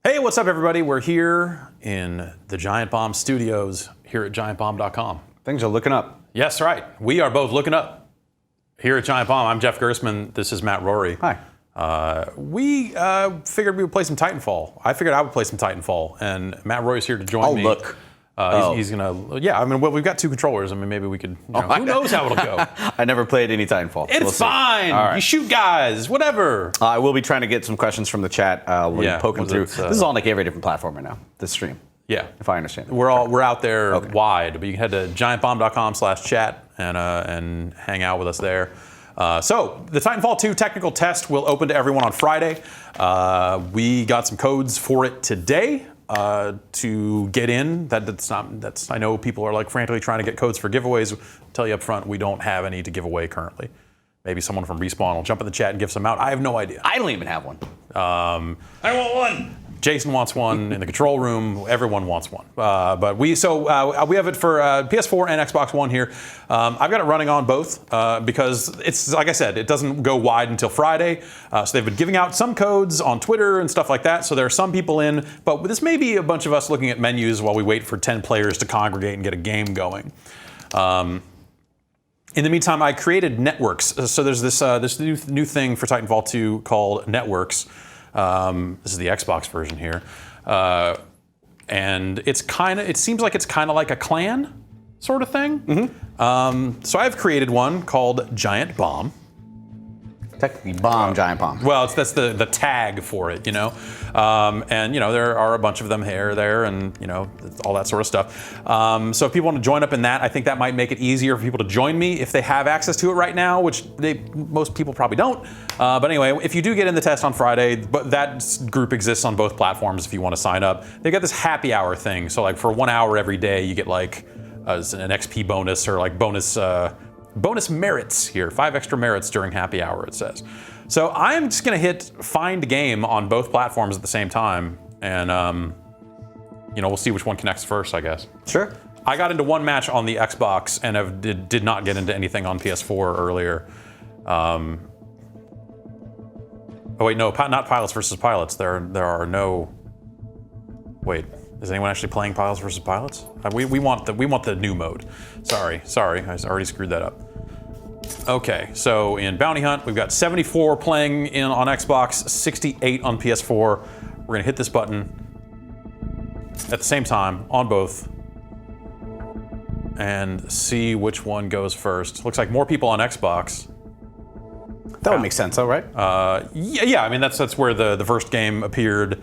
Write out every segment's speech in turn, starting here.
Hey, what's up, everybody? We're here in the Giant Bomb studios here at giantbomb.com. Things are looking up. Yes, right. We are both looking up here at Giant Bomb. I'm Jeff Gersman. This is Matt Rory. Hi. We figured we would play some Titanfall. I figured I would play some Titanfall, and Matt Rory's here to join me. Look. He's gonna, yeah. I mean, well, we've got two controllers. I mean, maybe we could. Who knows how it'll go? I never played any Titanfall. It's fine. All right. You shoot guys, whatever. I will be trying to get some questions from the chat. We'll be poking through. This is on like every different platform right now. This stream. Yeah, if I understand. We're out there wide, but you can head to giantbomb.com/chat and hang out with us there. So the Titanfall 2 technical test will open to everyone on Friday. We got some codes for it today. To get in, I know people are like frantically trying to get codes for giveaways. I'll tell you up front, we don't have any to give away currently. Maybe someone from Respawn will jump in the chat and give some out. I have no idea. I don't even have one. I want one. Jason wants one in the control room. Everyone wants one. But we have it for PS4 and Xbox One here. I've got it running on both because it's, like I said, it doesn't go wide until Friday. So they've been giving out some codes on Twitter and stuff like that. So there are some people in, but this may be a bunch of us looking at menus while we wait for 10 players to congregate and get a game going. In the meantime, I created networks. So there's this new thing for Titanfall 2 called networks. This is the Xbox version here, and it seems like it's kind of like a clan sort of thing. Mm-hmm. So I've created one called Giant Bomb. Technically, Giant Bomb. Well, that's the tag for it, you know. And you know there are a bunch of them there, and you know all that sort of stuff. So if people want to join up in that, I think that might make it easier for people to join me if they have access to it right now, which most people probably don't. But anyway, if you do get in the test on Friday, but that group exists on both platforms if you want to sign up. They got this happy hour thing, so like for 1 hour every day, you get like an XP bonus or like bonus merits here, 5 extra merits during happy hour, it says. So I'm just gonna hit find game on both platforms at the same time, and you know, we'll see which one connects first, I guess. Sure. I got into one match on the Xbox and did not get into anything on PS4 earlier. Oh wait, no, not Pilots versus Pilots. There are no. Wait, is anyone actually playing Pilots versus Pilots? We want the new mode. Sorry, I already screwed that up. Okay, so in Bounty Hunt, we've got 74 playing on Xbox, 68 on PS4. We're gonna hit this button at the same time on both and see which one goes first. Looks like more people on Xbox. That would make sense, though, right? Yeah. I mean, that's where the first game appeared.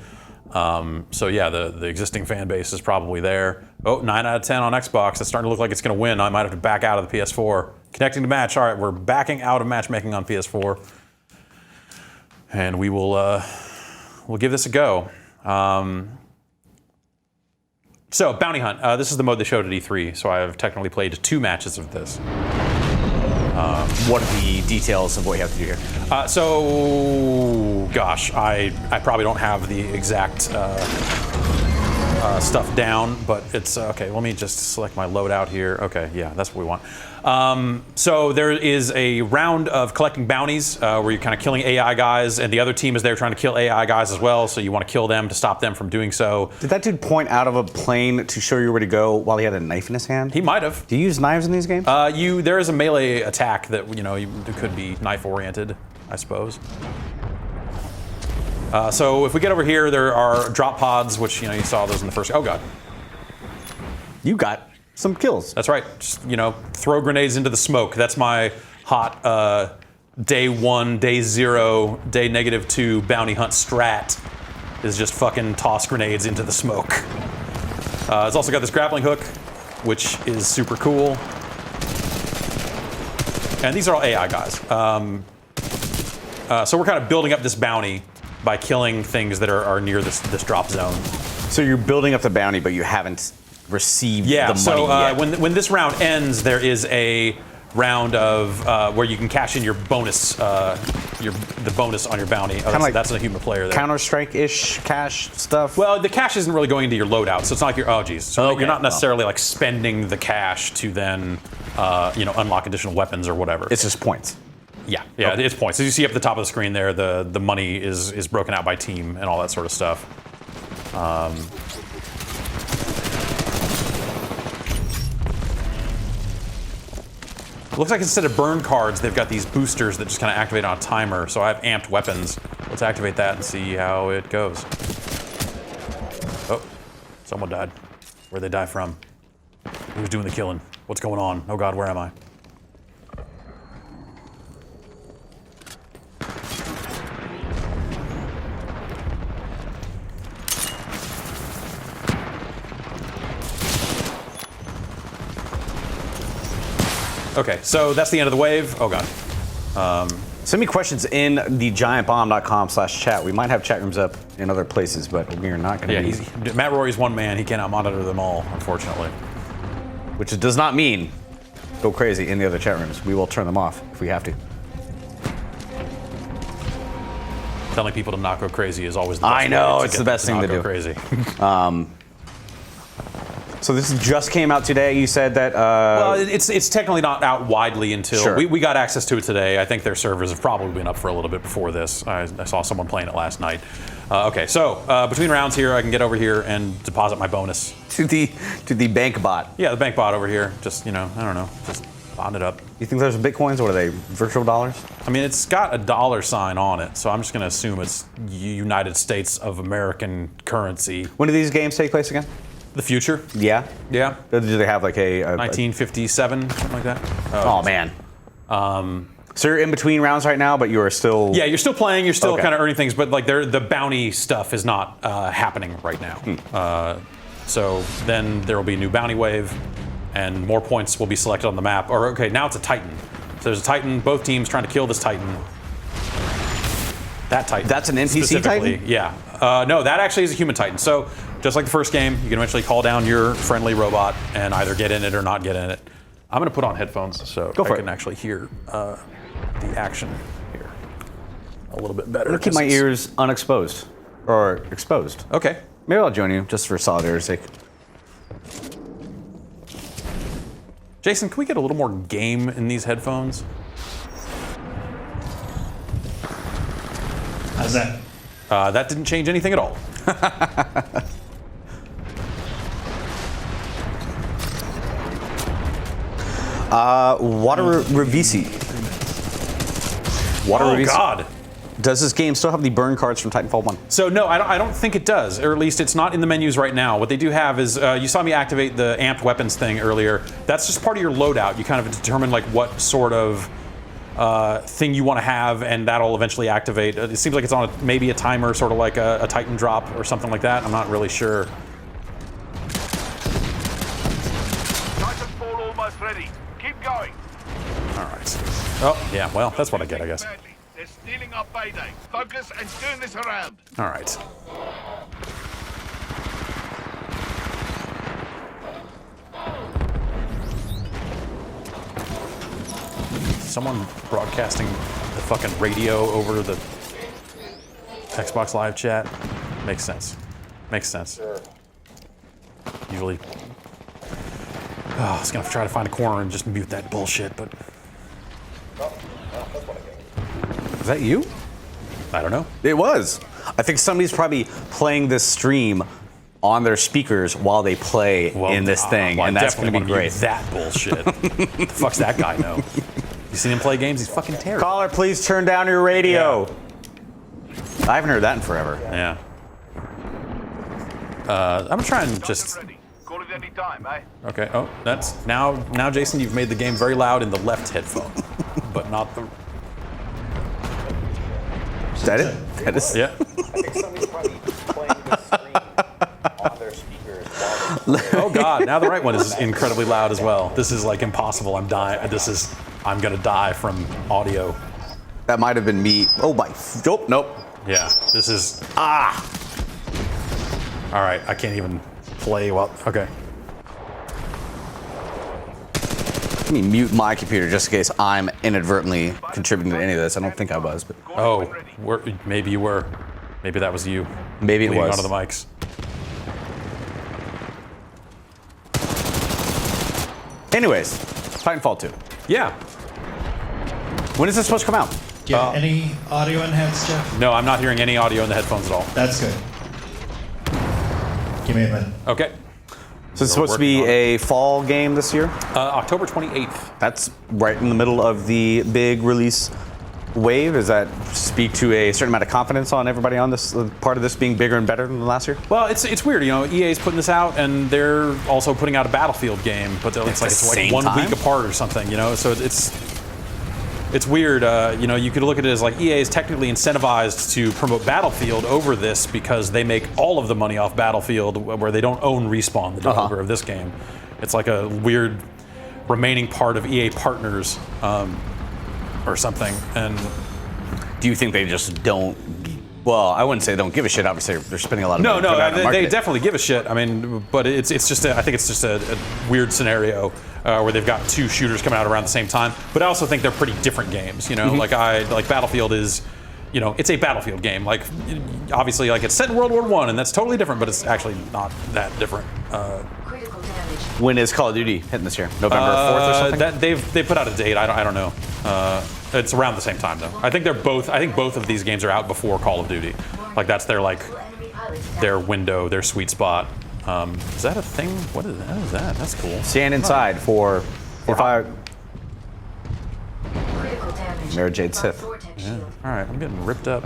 So yeah, the existing fan base is probably there. Oh, 9 out of 10 on Xbox. It's starting to look like it's going to win. I might have to back out of the PS4. Connecting to match. All right, we're backing out of matchmaking on PS4, and we will we'll give this a go. So Bounty Hunt. This is the mode they showed at E3. So I have technically played 2 matches of this. What are the details of what you have to do here? So, gosh, I probably don't have the exact stuff down, but it's okay. Let me just select my loadout here. Okay, yeah, that's what we want. So there is a round of collecting bounties where you're kind of killing AI guys, and the other team is there trying to kill AI guys as well. So you want to kill them to stop them from doing so. Did that dude point out of a plane to show you where to go while he had a knife in his hand? He might have. Do you use knives in these games? There is a melee attack that it could be knife oriented, I suppose. So if we get over here, there are drop pods, which you saw those in the first. Oh god, you got some kills. That's right. Just throw grenades into the smoke. That's my hot day 1, day 0, day -2 bounty hunt strat. Is just fucking toss grenades into the smoke. It's also got this grappling hook, which is super cool. And these are all AI guys. So we're kind of building up this bounty by killing things that are near this drop zone. So you're building up the bounty, but you haven't received the money yet. When this round ends, there is a round of where you can cash in your bonus, the bonus on your bounty. That's a human player there. Counter-Strike-ish cash stuff? Well, the cash isn't really going into your loadout, so it's not like you're, you're not necessarily like spending the cash to then, unlock additional weapons or whatever. It's just points. Yeah, okay. It's points. As you see up at the top of the screen there, the money is broken out by team and all that sort of stuff. Looks like instead of burn cards, they've got these boosters that just kind of activate on a timer. So I have amped weapons. Let's activate that and see how it goes. Oh, someone died. Where'd they die from? Who's doing the killing? What's going on? Oh God, where am I? Okay, so that's the end of the wave. Oh God. Send me questions in the giantbomb.com/chat. We might have chat rooms up in other places, but we are not going to be. Matt Rory's one man. He cannot monitor them all, unfortunately. Which does not mean go crazy in the other chat rooms. We will turn them off if we have to. Telling people to not go crazy is always the best. I know, it's the best thing to do. Crazy. So this just came out today. You said that. Well, it's technically not out widely until Sure. we got access to it today. I think their servers have probably been up for a little bit before this. I saw someone playing it last night. Okay, so between rounds here, I can get over here and deposit my bonus to the bank bot. Yeah, the bank bot over here. Just I don't know, just bond it up. You think those are bitcoins? What are they? Virtual dollars? I mean, it's got a dollar sign on it, so I'm just going to assume it's United States of American currency. When do these games take place again? The future. Yeah? Yeah. Do they have like a 1957, something like that? Oh man. So you're in between rounds right now, but you are still... Yeah, you're still playing, you're still kind of earning things, but like the bounty stuff is not happening right now. So then there will be a new bounty wave, and more points will be selected on the map. Or, okay, now it's a Titan. So there's a Titan, both teams trying to kill this Titan. That Titan. That's an NPC Titan? Yeah. No, that actually is a human Titan. So just like the first game, you can eventually call down your friendly robot and either get in it or not get in it. I'm going to put on headphones so I can actually hear the action here a little bit better. I'm going to keep my ears unexposed. Or exposed. Okay. Maybe I'll join you just for solidarity's sake. Jason, can we get a little more game in these headphones? How's that? That didn't change anything at all. Water Revisi. Water Revisi. Oh God. Does this game still have the burn cards from Titanfall 1? So no, I don't think it does, or at least it's not in the menus right now. What they do have is, you saw me activate the amped weapons thing earlier. That's just part of your loadout. You kind of determine like what sort of thing you want to have, and that'll eventually activate. It seems like it's on maybe a timer, sort of like a Titan drop or something like that. I'm not really sure. Titanfall almost ready. Keep going. All right. Oh yeah, well that's what I get, I guess. They're stealing our payday. Focus and turn this around. All right. Someone broadcasting the fucking radio over the Xbox Live chat. Makes sense. Makes sense. Sure. Usually, I was gonna try to find a corner and just mute that bullshit, but Is that you? I don't know. It was. I think somebody's probably playing this stream on their speakers while they play in this thing, well, and that's going to be great. That bullshit. The fuck's that guy know? You seen him play games? He's fucking terrible. Caller, please turn down your radio. Yeah. I haven't heard that in forever. Yeah. I'm gonna try and just. Call it any time, eh? Okay. Oh, that's now, Jason. You've made the game very loud in the left headphone, but not the. Is that it? That is. Yeah. I think somebody's probably playing this stream on their speakers while they play. Oh God! Now the right one is incredibly loud as well. This is like impossible. I'm dying. I'm gonna die from audio. That might have been me. Oh my. Nope. Nope. Yeah. This is. All right. I can't even play well. Okay. Let me mute my computer just in case I'm inadvertently contributing to any of this. I don't think I was, but Oh, maybe you were. Maybe that was you. maybe it Leaning was. onto the mics. Anyways, Titanfall 2. Yeah. When is this supposed to come out? Get any audio in heads, Jeff? No, I'm not hearing any audio in the headphones at all. That's good. Give me a minute. Okay. So it's supposed to be a fall game this year? October 28th. That's right in the middle of the big release wave. Does that speak to a certain amount of confidence on everybody on this part of this being bigger and better than last year? Well, it's weird. You know, EA's putting this out, and they're also putting out a Battlefield game, but it's like 1 week apart or something. You know, so it's weird. You know, you could look at it as like EA is technically incentivized to promote Battlefield over this because they make all of the money off Battlefield, where they don't own Respawn, the developer of this game. It's like a weird remaining part of EA partners or something. And do you think they just don't? Well, I wouldn't say don't give a shit. Obviously, they're spending a lot of money. No, they definitely give a shit. I mean, but it's just I think it's just a weird scenario where they've got 2 shooters coming out around the same time. But I also think they're pretty different games. You know, like Battlefield is, you know, it's a Battlefield game. Like obviously, like it's set in World War I, and that's totally different. But it's actually not that different. Critical damage. When is Call of Duty hitting this year? November 4th or something? That they put out a date. I don't know. It's around the same time though. I think both of these games are out before Call of Duty. Like that's their window, their sweet spot. Is that a thing? What is that? That's cool. Stand inside for fire. Critical damage. Mara Jade Sith. Yeah. All right, I'm getting ripped up.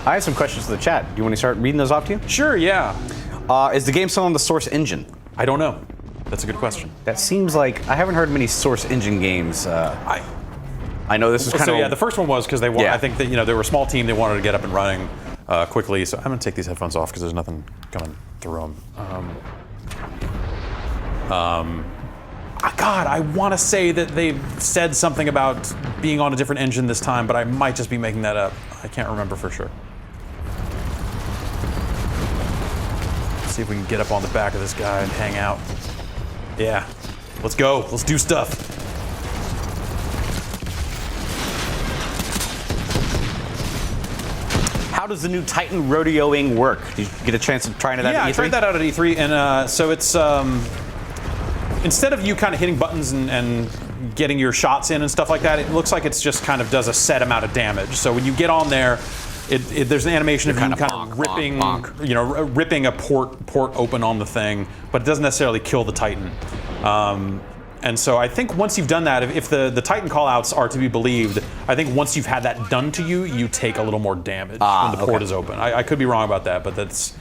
I have some questions to the chat. Do you want to start reading those off to you? Sure, yeah. Is the game still on the Source engine? I don't know. That's a good question. That seems like I haven't heard many Source engine games. I know this is kind of. Yeah, the first one was because they Yeah. I think that they were a small team. They wanted to get up and running quickly. So I'm gonna take these headphones off because there's nothing coming through them. God, I want to say that they said something about being on a different engine this time, but I might just be making that up. I can't remember for sure. Let's see if we can get up on the back of this guy and hang out. Yeah, let's go. Let's do stuff. How does the new Titan Rodeoing work? Did you get a chance to try into that Yeah, at E3? I tried that out at E3, and so it's instead of you kind of hitting buttons and getting your shots in and stuff like that, it looks like it's just kind of does a set amount of damage. So when you get on there, there's an animation of you kind of ripping, ripping a port open on the thing, but it doesn't necessarily kill the Titan. And so I think once you've done that, if the Titan callouts are to be believed, I think once you've had that done to you, you take a little more damage when the port is open. I could be wrong about that, but that's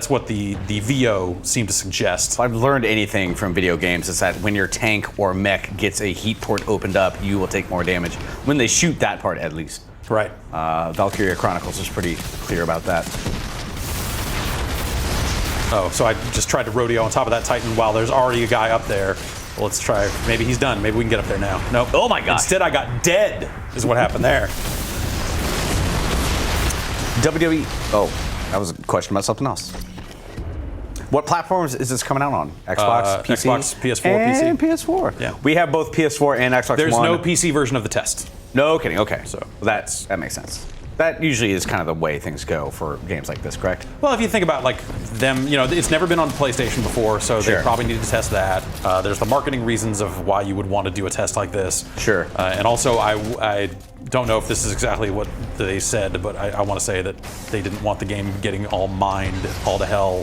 what the VO seemed to suggest. If I've learned anything from video games, is that when your tank or mech gets a heat port opened up, you will take more damage. When they shoot that part, at least. Right. Valkyria Chronicles is pretty clear about that. Oh, so I just tried to rodeo on top of that Titan while there's already a guy up there. Well, let's try. Maybe he's done. Maybe we can get up there now. Nope. Oh my gosh. Instead, I got dead, is what happened there. WWE. Oh, that was a question about something else. What platforms is this coming out on? Xbox, PC? Xbox, PS4, and PC. PS4. Yeah. We have both PS4 and Xbox There's One. no PC version of the test. No kidding. Okay. So that makes sense. That usually is kind of the way things go for games like this, correct? Well, if you think about like them, it's never been on PlayStation before, so Sure. they probably need to test that. There's the marketing reasons of why you would want to do a test like this. Sure. And also, I don't know if this is exactly what they said, but I want to say that they didn't want the game getting all mined all to hell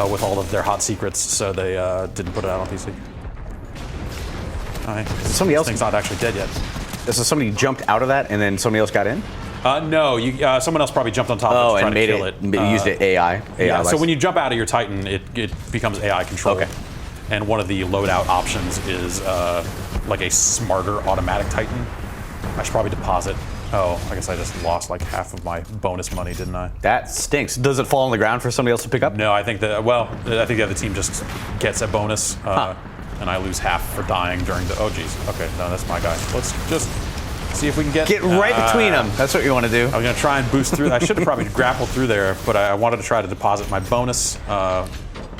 with all of their hot secrets, so they didn't put it out on PC. All right. Somebody else. This thing's not actually dead yet. So somebody jumped out of that and then somebody else got in? No, someone else probably jumped on top of it to try and to kill it. used it AI. Yeah, so when you jump out of your Titan, it becomes AI controlled. Okay. And one of the loadout options is like a smarter automatic Titan. I should probably deposit. Oh, I guess I just lost like half of my bonus money, didn't I? That stinks. Does it fall on the ground for somebody else to pick up? No, I think the other team just gets a bonus, and I lose half for dying during the. Oh, geez. Okay, no, that's my guy. Let's just see if we can get right between them. That's what you want to do. I was gonna try and boost through. I should have probably grappled through there, but I wanted to try to deposit my bonus.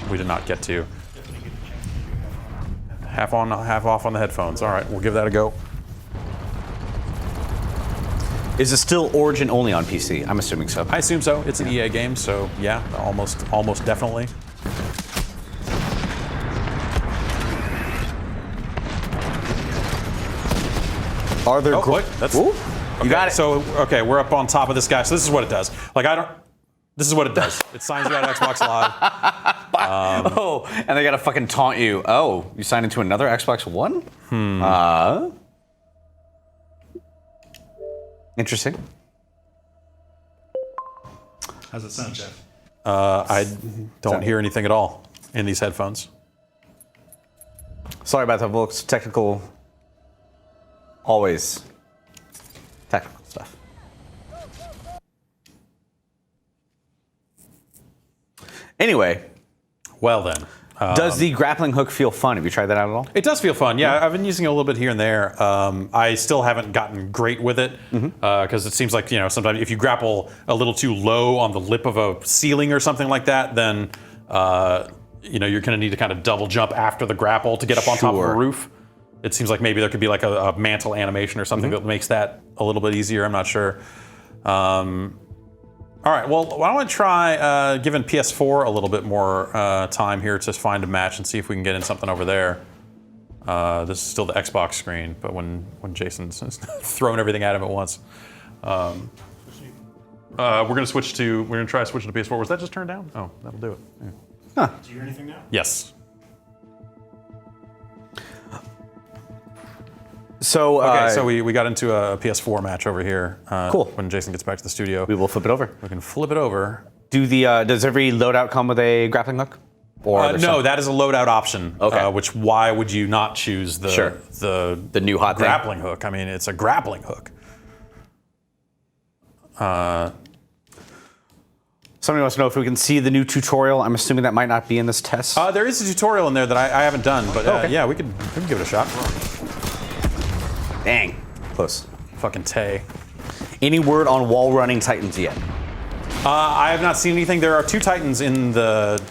We did not get to. Half on, half off on the headphones. All right, we'll give that a go. Is it still Origin only on PC? I'm assuming so. I assume so. It's an EA game, so yeah, almost definitely. Are there? Oh, wait, that's. Ooh, Okay, you got it. So okay, we're up on top of this guy. So this is what it does. Like this is what it does. It signs you out of Xbox Live. Oh, and they gotta fucking taunt you. Oh, you signed into another Xbox One? Interesting. How's it sound, Jeff? I don't hear anything at all in these headphones. Sorry about that, folks. Technical. Always technical stuff. Anyway, Well then. does the grappling hook feel fun? Have you tried that out at all? It does feel fun. Yeah, I've been using it a little bit here and there. I still haven't gotten great with it because it seems like, sometimes if you grapple a little too low on the lip of a ceiling or something like that, then you're going to need to kind of double jump after the grapple to get up on top of a Sure. roow. It seems like maybe there could be like a mantle animation or something that makes that a little bit easier. I'm not sure. All right, well, why don't I try giving PS4 a little bit more time here to find a match and see if we can get in something over there. This is still the Xbox screen, but when Jason's throwing everything at him at once. We're gonna try switching to PS4. Was that just turned down? Oh, that'll do it. Yeah. Do you hear anything now? Yes. So, Okay, so we got into a PS4 match over here. Cool. When Jason gets back to the studio, we will flip it over. we can flip it over. Does every loadout come with a grappling hook? Or there's No, some- that is a loadout option. Okay. Why would you not choose the Sure. the new hot thing? grappling hook? I mean, it's a grappling hook. Somebody wants to know if we can see the new tutorial. I'm assuming that might not be in this test. There is a tutorial in there that I haven't done, but Okay. yeah, we can give it a shot. Dang, close. Fucking Tay. Any word on wall running Titans yet? I have not seen anything. There are 2 Titans in the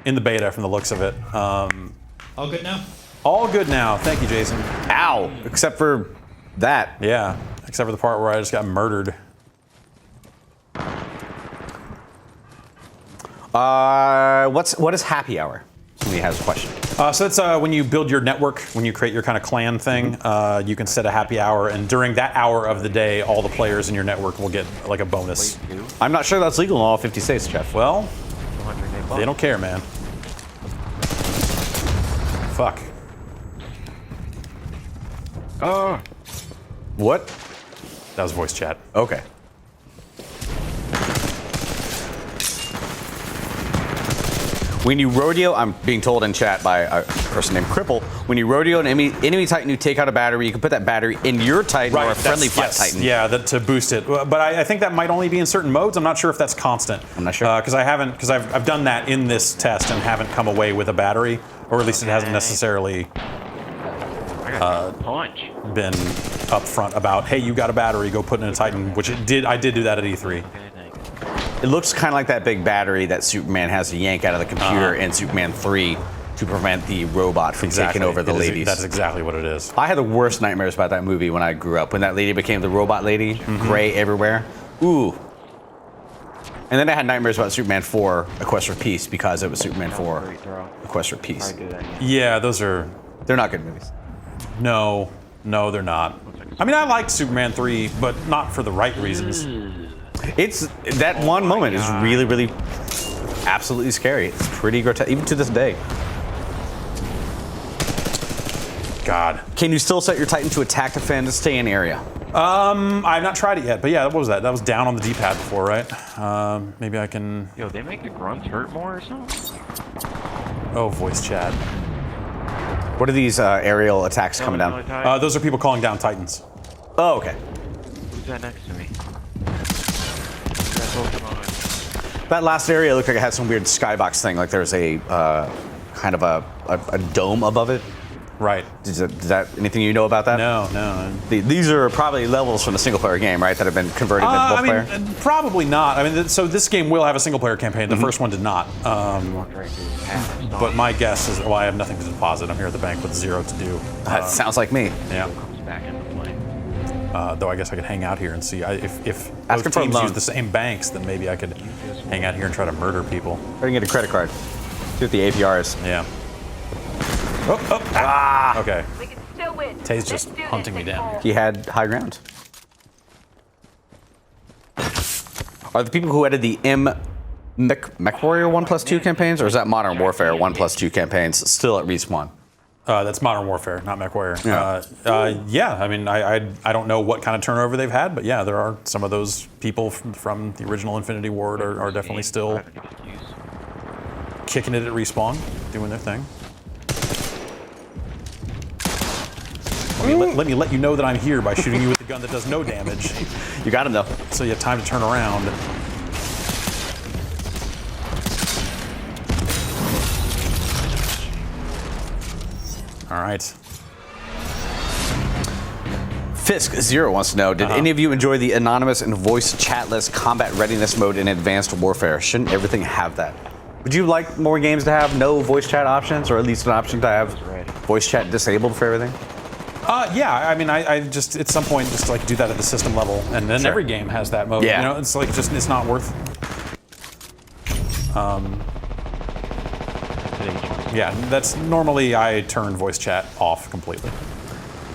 beta from the looks of it. All good now? All good now. Thank you, Jason. Ow! Except for that. Yeah, except for the part where I just got murdered. What is happy hour? Somebody has a question. So that's when you build your network, when you create your kind of clan thing, you can set a happy hour, and during that hour of the day, all the players in your network will get like a bonus. I'm not sure that's legal in all 50 states, Jeff. Well, they don't care, man. Fuck. What? That was voice chat. Okay. When you rodeo, I'm being told in chat by a person named Cripple, when you rodeo an enemy Titan, you take out a battery, you can put that battery in your Titan or a friendly fight Titan. Yeah, to boost it. But I think that might only be in certain modes. I'm not sure if that's constant. I'm not sure. Because I've done that in this test and haven't come away with a battery, or at least it hasn't necessarily been upfront about, hey, you got a battery, go put it in a Titan, which it did. I did do that at E3. It looks kind of like that big battery that Superman has to yank out of the computer in Superman 3 to prevent the robot from taking over the ladies. That's exactly what it is. I had the worst nightmares about that movie when I grew up. When that lady became the robot lady, gray everywhere. Ooh. And then I had nightmares about Superman 4, A Quest for Peace, because it was Superman 4, A Quest for Peace. Yeah, those are... They're not good movies. No, they're not. I mean, I liked Superman 3, but not for the right reasons. It's that one moment is really, really absolutely scary. It's pretty grotesque, even to this day. God. Can you still set your Titan to attack, defend, and stay in area? I've not tried it yet, but yeah, what was that? That was down on the D-pad before, right? Maybe I can... Yo, they make the grunts hurt more or something? Oh, voice chat. What are these aerial attacks coming down? Those are people calling down Titans. Oh, okay. Who's that next to me? That last area looked like it had some weird skybox thing, like there's a kind of a dome above it. Right. Is that anything you know about that? No. These are probably levels from the single-player game, right? That have been converted into multiplayer. Probably not. I mean, so this game will have a single-player campaign. The first one did not. But my guess is, well, I have nothing to deposit. I'm here at the bank with 0 to do. That sounds like me. Yeah. Back into play. Though I guess I could hang out here and see if Ask both for a teams loan. use the same banks, then maybe I could hang out here and try to murder people. Or you can get a credit card. See what the APR is. Yeah. Okay. We can still win. Tay's just hunting me down. He had high ground. Are the people who added the M Mech Warrior 1+2 campaigns, or is that Modern Warfare 1+2 campaigns still at Respawn? That's Modern Warfare, not MechWarrior. Yeah. Yeah, I mean, I don't know what kind of turnover they've had, but yeah, there are some of those people from the original Infinity Ward are definitely still kicking it at Respawn, doing their thing. Let me let you know that I'm here by shooting you with a gun that does no damage, You got him though. so you have time to turn around. All right. Fisk0 wants to know, did any of you enjoy the anonymous and voice chatless combat readiness mode in Advanced Warfare? Shouldn't everything have that? Would you like more games to have no voice chat options, or at least an option to have voice chat disabled for everything? Yeah, I mean, I just at some point just like do that at the system level, and then every game has that mode. Yeah. You know, it's like just it's not worth. Yeah, that's normally I turn voice chat off completely.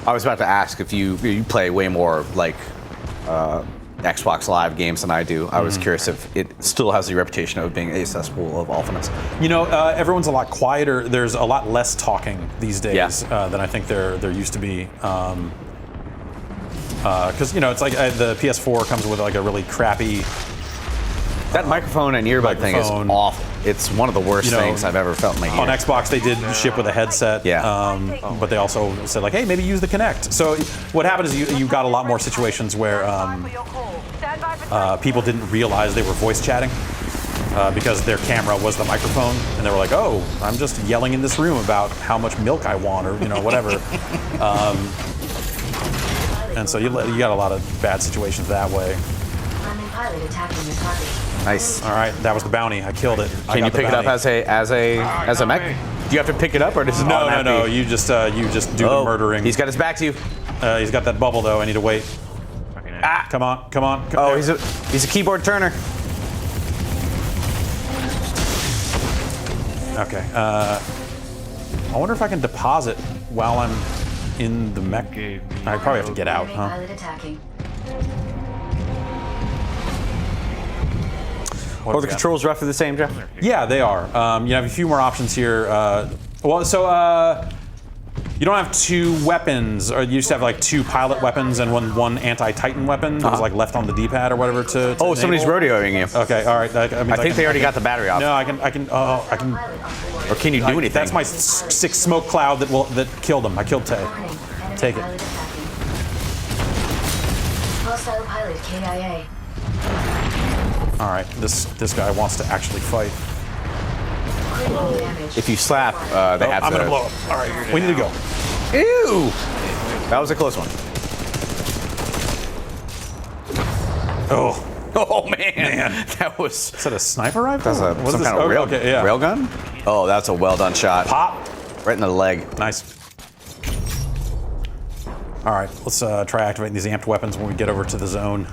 I was about to ask if you play way more like Xbox Live games than I do. I was curious if it still has the reputation of being a cesspool of awfulness. You know, everyone's a lot quieter. There's a lot less talking these days than I think there used to be. Because you know, it's like the PS4 comes with like a really crappy. That microphone and earbud thing is awful. It's one of the worst things I've ever felt in my ear. On Xbox, they did ship with a headset. Yeah. But they also said like, hey, maybe use the Kinect. So what happened is you got a lot more situations where people didn't realize they were voice chatting because their camera was the microphone, and they were like, oh, I'm just yelling in this room about how much milk I want, or whatever. And so you got a lot of bad situations that way. Friendly pilot attacking your target. Nice. All right, that was the bounty. I killed it. Can you pick it up as a mech? Do you have to pick it up, or does it No. automatically- You just do the murdering. He's got his back to you. He's got that bubble though. I need to wait. Ah! Come on. Oh, there. he's a keyboard turner. Okay. I wonder if I can deposit while I'm in the mech. I probably have to get out, Friendly huh? pilot attacking. What Are do the we got? controls roughly the same, Jeff? Yeah, they are. You have a few more options here. You don't have two weapons, or you used to have like two pilot weapons and one anti-Titan weapon that was like left on the D-pad or whatever to Oh, somebody's enable. rodeoing you. Okay, all right. I think they already got the battery off. No, I can. Pilot on board. Or can you do anything? That's my six smoke cloud that killed him. I killed Tay. Warning. Enemy Take it. pilot attacking. Hostile pilot KIA. All right, this guy wants to actually fight. Critical damage. If you slap, they have I'm to. gonna blow up. All right, we need to go. Ew! That was a close one. Oh, Oh man, that was. is that a sniper rifle? That's What is some this? kind of Okay, yeah. rail gun. Oh, that's a well done shot. Pop. Right in the leg. Nice. All right, let's try activating these amped weapons when we get over to the zone.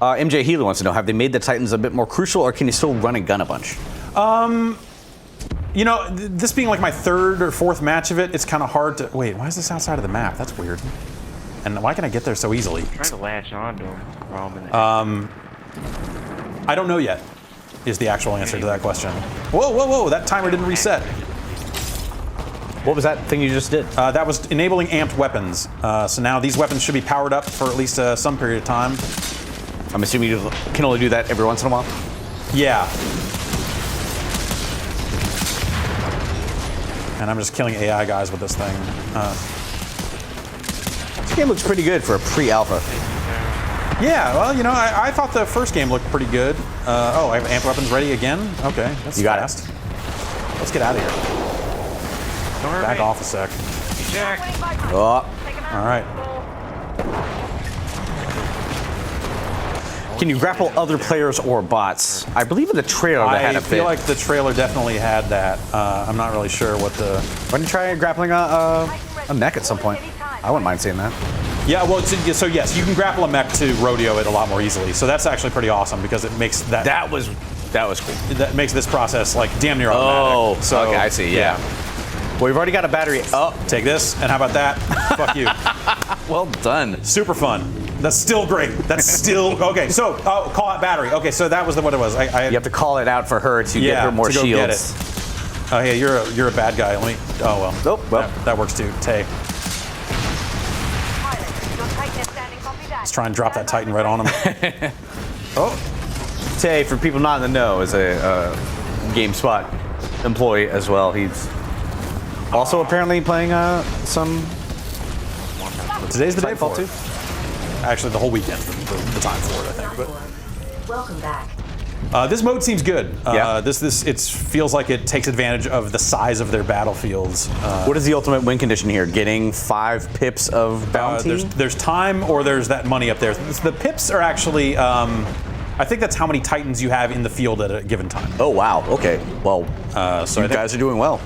MJ Healy wants to know: have they made the Titans a bit more crucial, or can you still run and gun a bunch? You know, this being like my third or fourth match of it, it's kind of hard to. Wait, why is this outside of the map? That's weird. And why can I get there so easily? I'm trying to latch on to him while I'm in the I don't know yet, is the actual answer to that question. Whoa, that timer didn't reset. What was that thing you just did? That was enabling amped weapons. So now these weapons should be powered up for at least some period of time. I'm assuming you can only do that every once in a while. Yeah. And I'm just killing AI guys with this thing. This game looks pretty good for a pre-alpha. Yeah, well, you know, I thought the first game looked pretty good. Oh, I have amped weapons ready again? Okay, that's You got fast. Let's get out of here. Back off a sec. Oh. All right. Can you grapple other players or bots? I believe in the trailer they had I a feel bit. like the trailer definitely had that. I'm not really sure what the... Why don't you try grappling a mech at some point? I wouldn't mind seeing that. Yeah, well, so yes, you can grapple a mech to rodeo it a lot more easily. So that's actually pretty awesome because it makes that... That was cool. That makes this process like damn near automatic. Oh, So, okay, I see, yeah. Well, we've already got a battery. Oh, Take this, and how about that? Fuck you. well done. Super fun. That's still great. That's still okay. So call out battery. Okay, so that was what it was. You have to call it out for her to get her more to go shields. Get it. Oh, hey, you're a bad guy. Let me. Oh well. Nope. Well. That works too. Tay. Let's try and drop that Titan right on him. Oh. Tay, for people not in the know, is a GameSpot employee as well. He's also apparently playing some. Today's the day for Titanfall it. Actually, the whole weekend, the time for it, I think. Welcome back. This mode seems good. Yeah. It feels like it takes advantage of the size of their battlefields. What is the ultimate win condition here? Getting 5 pips of bounty? There's time, or there's that money up there. The pips are actually, I think that's how many Titans you have in the field at a given time. Oh wow. Okay. Well, So you guys are doing well.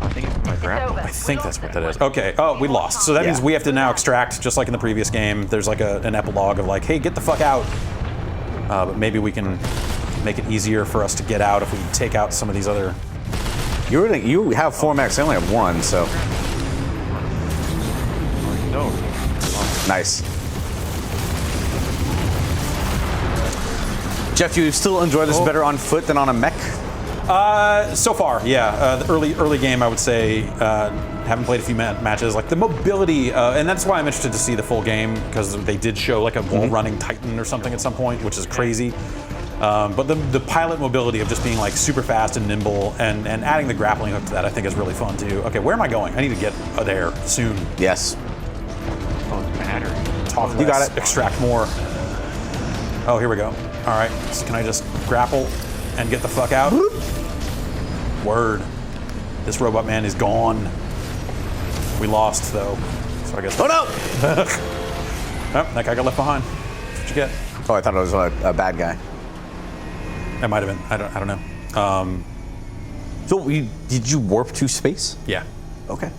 I think it's my grapple. I think that's what that is. Okay. Oh, we lost. So that means we have to now extract, just like in the previous game. There's like an epilogue of like, hey, get the fuck out. But maybe we can make it easier for us to get out if we take out some of these other. You have 4 mechs. I only have 1, so No. nice. Jeff, do you still enjoy this better on foot than on a mech? So far, yeah. The early game, I would say, haven't played a few matches. Like the mobility, and that's why I'm interested to see the full game, because they did show like a wall-running Titan or something at some point, which is crazy. But the pilot mobility of just being like super fast and nimble, and adding the grappling hook to that, I think is really fun too. Okay, where am I going? I need to get there soon. Yes. Oh, it's battery. Talk You got less, it. extract more. Oh, here we go. All right, so can I just grapple and get the fuck out? Word. This robot man is gone. We lost though, so I guess. Oh no! Oh, that guy got left behind. That's what you get. Oh, I thought it was a bad guy. That might have been. I don't know. So, did you warp to space? Yeah. Okay.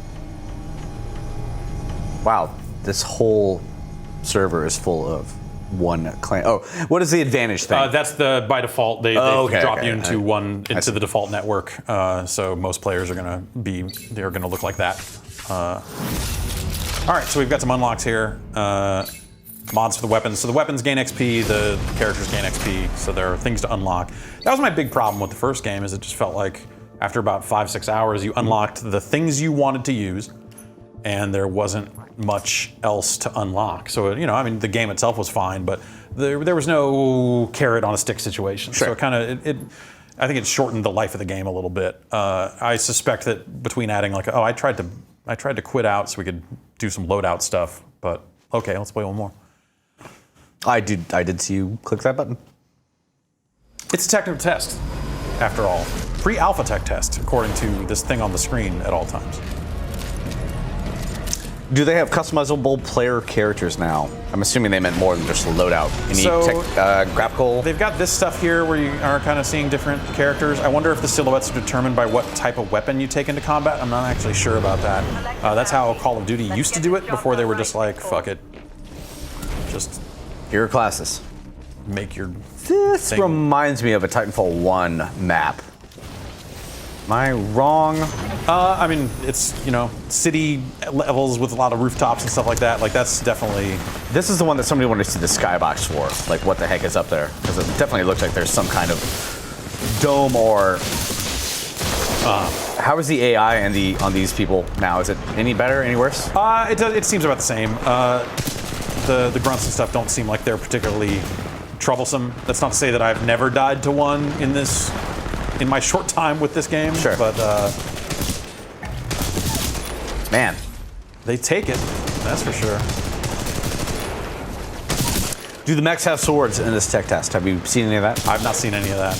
Wow, this whole server is full of one clan. Oh, what is the advantage thing? That's by default. They okay, drop okay. you into the default network. So most players are gonna look like that. All right, so we've got some unlocks here. Mods for the weapons. So the weapons gain XP, the characters gain XP. So there are things to unlock. That was my big problem with the first game. Is it just felt like after about 5-6 hours, you unlocked the things you wanted to use, and there wasn't much else to unlock. So, I mean, the game itself was fine, but there was no carrot on a stick situation. Sure. So I think it shortened the life of the game a little bit. I suspect that between adding like, I tried to quit out so we could do some loadout stuff, but okay, let's play one more. I did see you click that button. It's a technical test, after all. Pre-alpha tech test, according to this thing on the screen at all times. Do they have customizable player characters now? I'm assuming they meant more than just loadout. You need So, graphical. They've got this stuff here where you are kind of seeing different characters. I wonder if the silhouettes are determined by what type of weapon you take into combat. I'm not actually sure about that. That's how Call of Duty used to do it before they were just like, fuck it. Just Here are classes. make your This thing. reminds me of a Titanfall 1 map. Am I wrong? I mean, it's, city levels with a lot of rooftops and stuff like that. Like, that's definitely... This is the one that somebody wanted to see the skybox for. Like, what the heck is up there? Because it definitely looks like there's some kind of dome or... how is the AI on these people now? Is it any better, any worse? It seems about the same. The grunts and stuff don't seem like they're particularly troublesome. That's not to say that I've never died to one in my short time with this game. Sure. But Man. they take it, that's for sure. Do the mechs have swords in this tech test? Have you seen any of that? I've not seen any of that.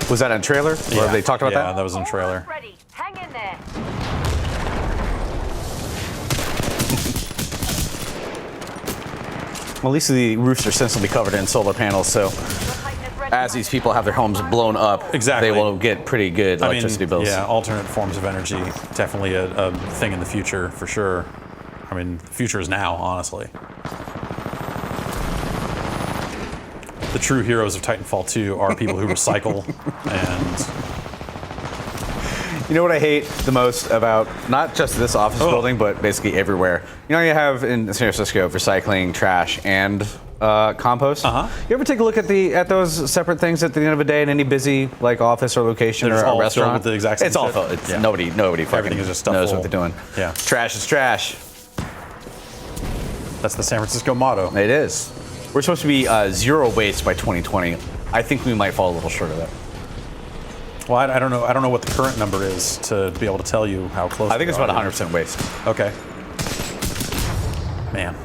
Was that in a trailer? Or have they talked about Yeah, that? that was in the trailer. Ready. Hang in there. Well, at least the roofs are sensibly covered in solar panels, so as these people have their homes blown up, Exactly. they will get pretty good electricity bills. Yeah, alternate forms of energy, definitely a thing in the future, for sure. I mean, the future is now, honestly. The true heroes of Titanfall 2 are people who recycle and... You know what I hate the most about not just this office building, but basically everywhere? You know, you have in San Francisco recycling, trash, and compost. You ever take a look at those separate things at the end of a day in any busy like office or location They're or all a restaurant? filled with the exact same It's all shit. filled. It's Yeah. nobody fucking Everything is just stuff knows full. what they're doing. Yeah. Trash is trash. That's the San Francisco motto. It is. We're supposed to be zero waste by 2020. I think we might fall a little short of that. Well, I don't know. I don't know what the current number is to be able to tell you how close. I think we it's are. about 100% waste. Okay. Man,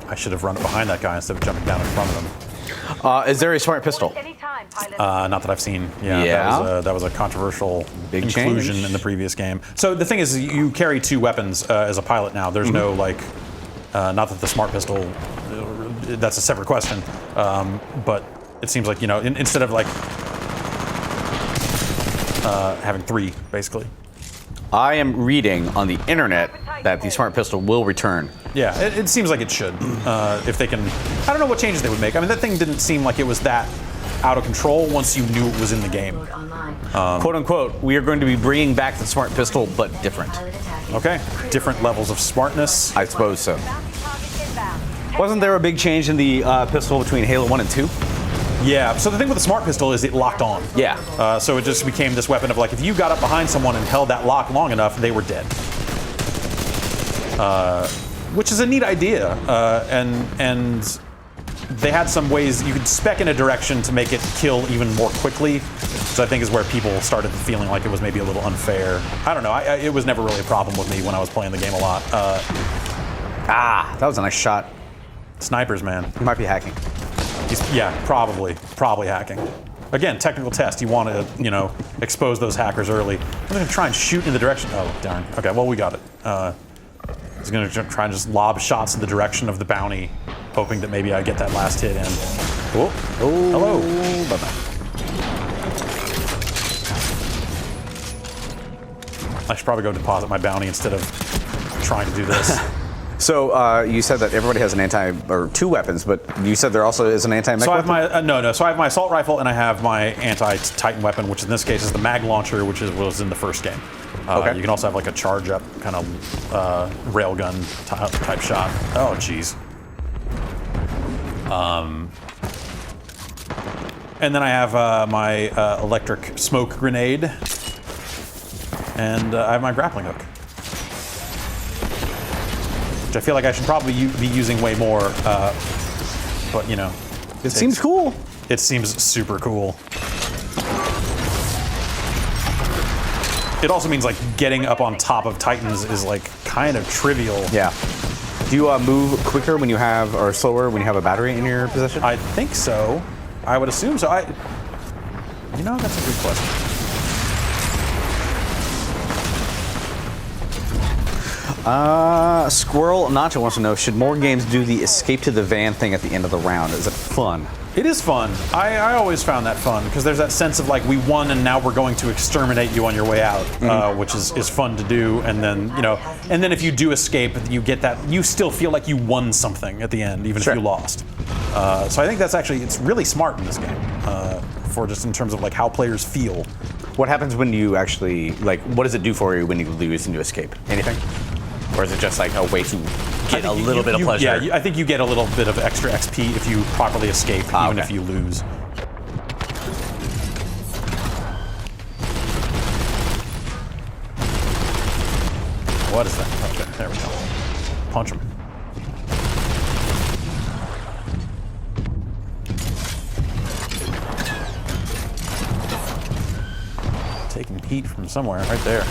I should have run it behind that guy instead of jumping down in front of him. Is there a smart pistol? Anytime, pilot. Not that I've seen. Yeah, Yeah? that was a controversial Big inclusion change. in the previous game. So the thing is, you carry 2 weapons as a pilot now. There's no like, not that the smart pistol. That's a separate question. But it seems like instead of like having 3 basically. I am reading on the internet that the smart pistol will return. Yeah, it seems like it should. If they can, I don't know what changes they would make. I mean, that thing didn't seem like it was that out of control once you knew it was in the game. Mode online. Quote unquote, we are going to be bringing back the smart pistol, but different. Pilot attacking. Okay, different levels of smartness. I suppose so. Bounty target inbound. Wasn't there a big change in the pistol between Halo 1 and 2? Yeah, so the thing with the smart pistol is it locked on. Yeah. So it just became this weapon of like, if you got up behind someone and held that lock long enough, they were dead. Which is a neat idea, and they had some ways you could spec in a direction to make it kill even more quickly. So I think is where people started feeling like it was maybe a little unfair. I don't know. It was never really a problem with me when I was playing the game a lot. That was a nice shot. Snipers, man. You might be hacking. Yeah, probably hacking. Again, technical test. You want to, expose those hackers early. I'm gonna try and shoot in the direction. Oh, darn. Okay, well we got it. He's gonna try and just lob shots in the direction of the bounty, hoping that maybe I get that last hit in. Oh, hello. Bye-bye. I should probably go deposit my bounty instead of trying to do this. So you said that everybody has an 2 weapons, but you said there also is an anti-mech So I have weapon? my So I have my assault rifle and I have my anti-Titan weapon, which in this case is the mag launcher, which was in the first game. Okay. You can also have like a charge up kind of railgun type shot. Oh, jeez. And then I have my electric smoke grenade, and I have my grappling hook, which I feel like I should probably be using way more, but It seems cool. It seems super cool. It also means like getting up on top of Titans is like kind of trivial. Yeah. Do you move quicker when you have, or slower when you have a battery in your possession? I think so. I would assume so. That's a good question. Squirrel Nacho wants to know, should more games do the escape to the van thing at the end of the round? Is it fun? It is fun. I always found that fun because there's that sense of like we won and now we're going to exterminate you on your way out, which is fun to do. And then if you do escape, you get that you still feel like you won something at the end, even Sure. if you lost. So I think it's really smart in this game for just in terms of like how players feel. What happens when you actually, what does it do for you when you lose and you escape? Anything? Or is it just like a way to get a little bit of pleasure? Yeah, I think you get a little bit of extra XP if you properly escape, even okay. if you lose. What is that? Okay, there we go. Punch him. Taking heat from somewhere, right there.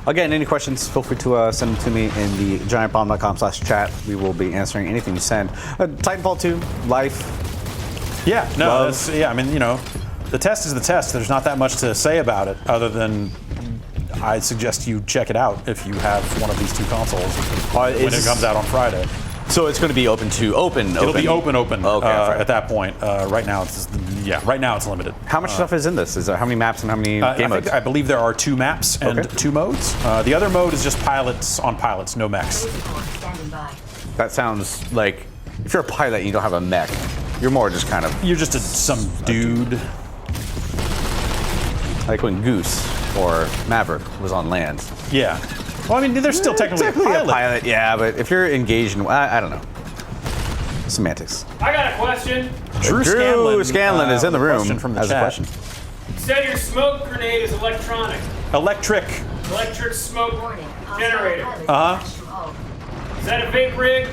Again, any questions, feel free to send them to me in the giantbomb.com/chat. We will be answering anything you send. Titanfall 2, life. Yeah, no, Love. I mean, the test is the test. There's not that much to say about it other than I suggest you check it out if you have one of these 2 consoles when it comes out on Friday. So it's going to be open. It'll be open Okay, at that point. Right now it's limited. How much stuff is in this? How many maps and how many game modes? I believe there are 2 maps and Okay. 2 modes. The other mode is just pilots on pilots, no mechs. Standing by. That sounds like if you're a pilot and you don't have a mech, you're more just kind of You're just some dude. like when Goose or Maverick was on land. Yeah. Well, I mean, they're still technically a pilot. Yeah, but if you're engaged in, I don't know. Semantics. I got a question. Drew Scanlon is in the room. Question from the has a chat. question. You said your smoke grenade is electronic. Electric. Electric smoke Warning. Hostile generator. pilot Uh-huh. attached to hull. Is that a vape rig?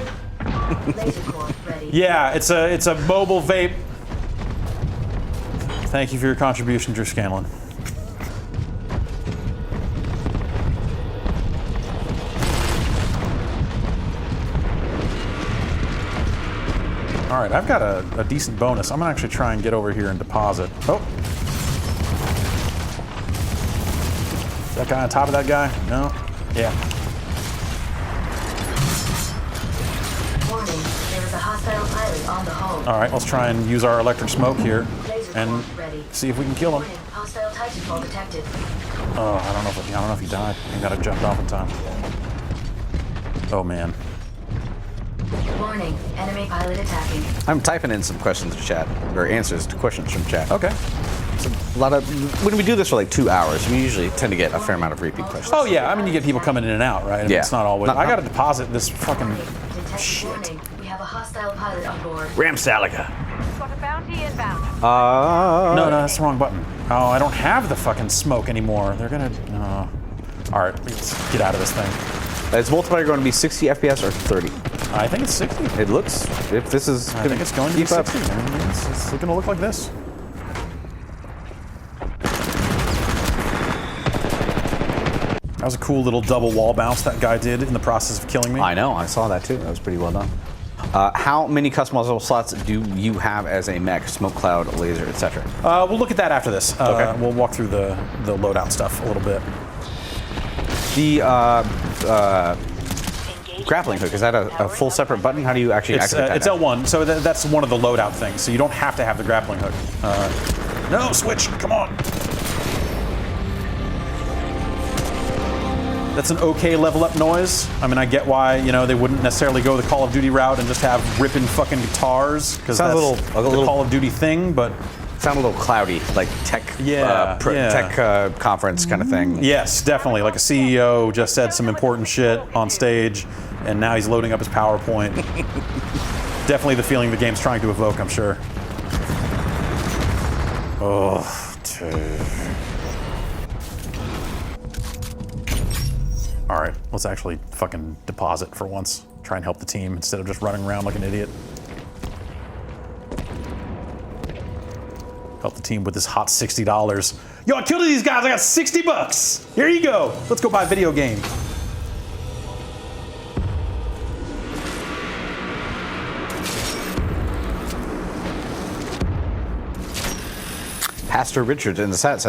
Laser core ready. Yeah, it's a mobile vape. Thank you for your contribution, Drew Scanlon. All right, I've got a decent bonus. I'm gonna actually try and get over here and deposit. Oh. Is that guy on top of that guy? No? Yeah. Warning. There is a hostile pilot on the hull. All right, let's try and use our electric smoke here Laser and core ready. see if we can kill him. Warning. Hostile Titanfall detected. Oh, I don't know if he died. He got jumped off in time. Oh man. Warning. Enemy pilot attacking. I'm typing in some questions to chat, or answers to questions from chat. Okay. A lot of when we do this for like 2 hours, we usually tend to get a fair amount of repeat questions. Oh yeah, I mean you get people coming in and out, right? I mean, Yeah. It's not always. I got to deposit this fucking. Detect Shit. warning. We have a hostile pilot on board. Ramsalica. Got a bounty inbound. No, that's the wrong button. Oh, I don't have the fucking smoke anymore. They're gonna. All right, let's get out of this thing. Is multiplayer going to be 60 FPS or 30? I think it's 60. It looks. If this is, I think it's going to be keep up. 60. I mean, it's going to look like this. That was a cool little double wall bounce that guy did in the process of killing me. I know. I saw that too. That was pretty well done. How many customizable slots do you have as a mech? Smoke cloud, laser, etc. We'll look at that after this. Okay. We'll walk through the loadout stuff a little bit. The grappling hook, is that a full separate button? How do you actually activate that? It's L1, so that's one of the loadout things. So you don't have to have the grappling hook. No, switch, come on. That's an okay level up noise. I mean, I get why, they wouldn't necessarily go the Call of Duty route and just have ripping fucking guitars, because that's a little the Call of Duty thing, but... Sound a little cloudy, like tech, tech conference kind of thing. Yes, definitely. Like a CEO just said some important shit on stage, and now he's loading up his PowerPoint. Definitely the feeling the game's trying to evoke, I'm sure. Oh, dude. All right, let's actually fucking deposit for once. Try and help the team instead of just running around like an idiot. Help the team with this hot $60. Yo, I killed these guys, I got $60. Here you go. Let's go buy a video game. Pastor Richard in the chat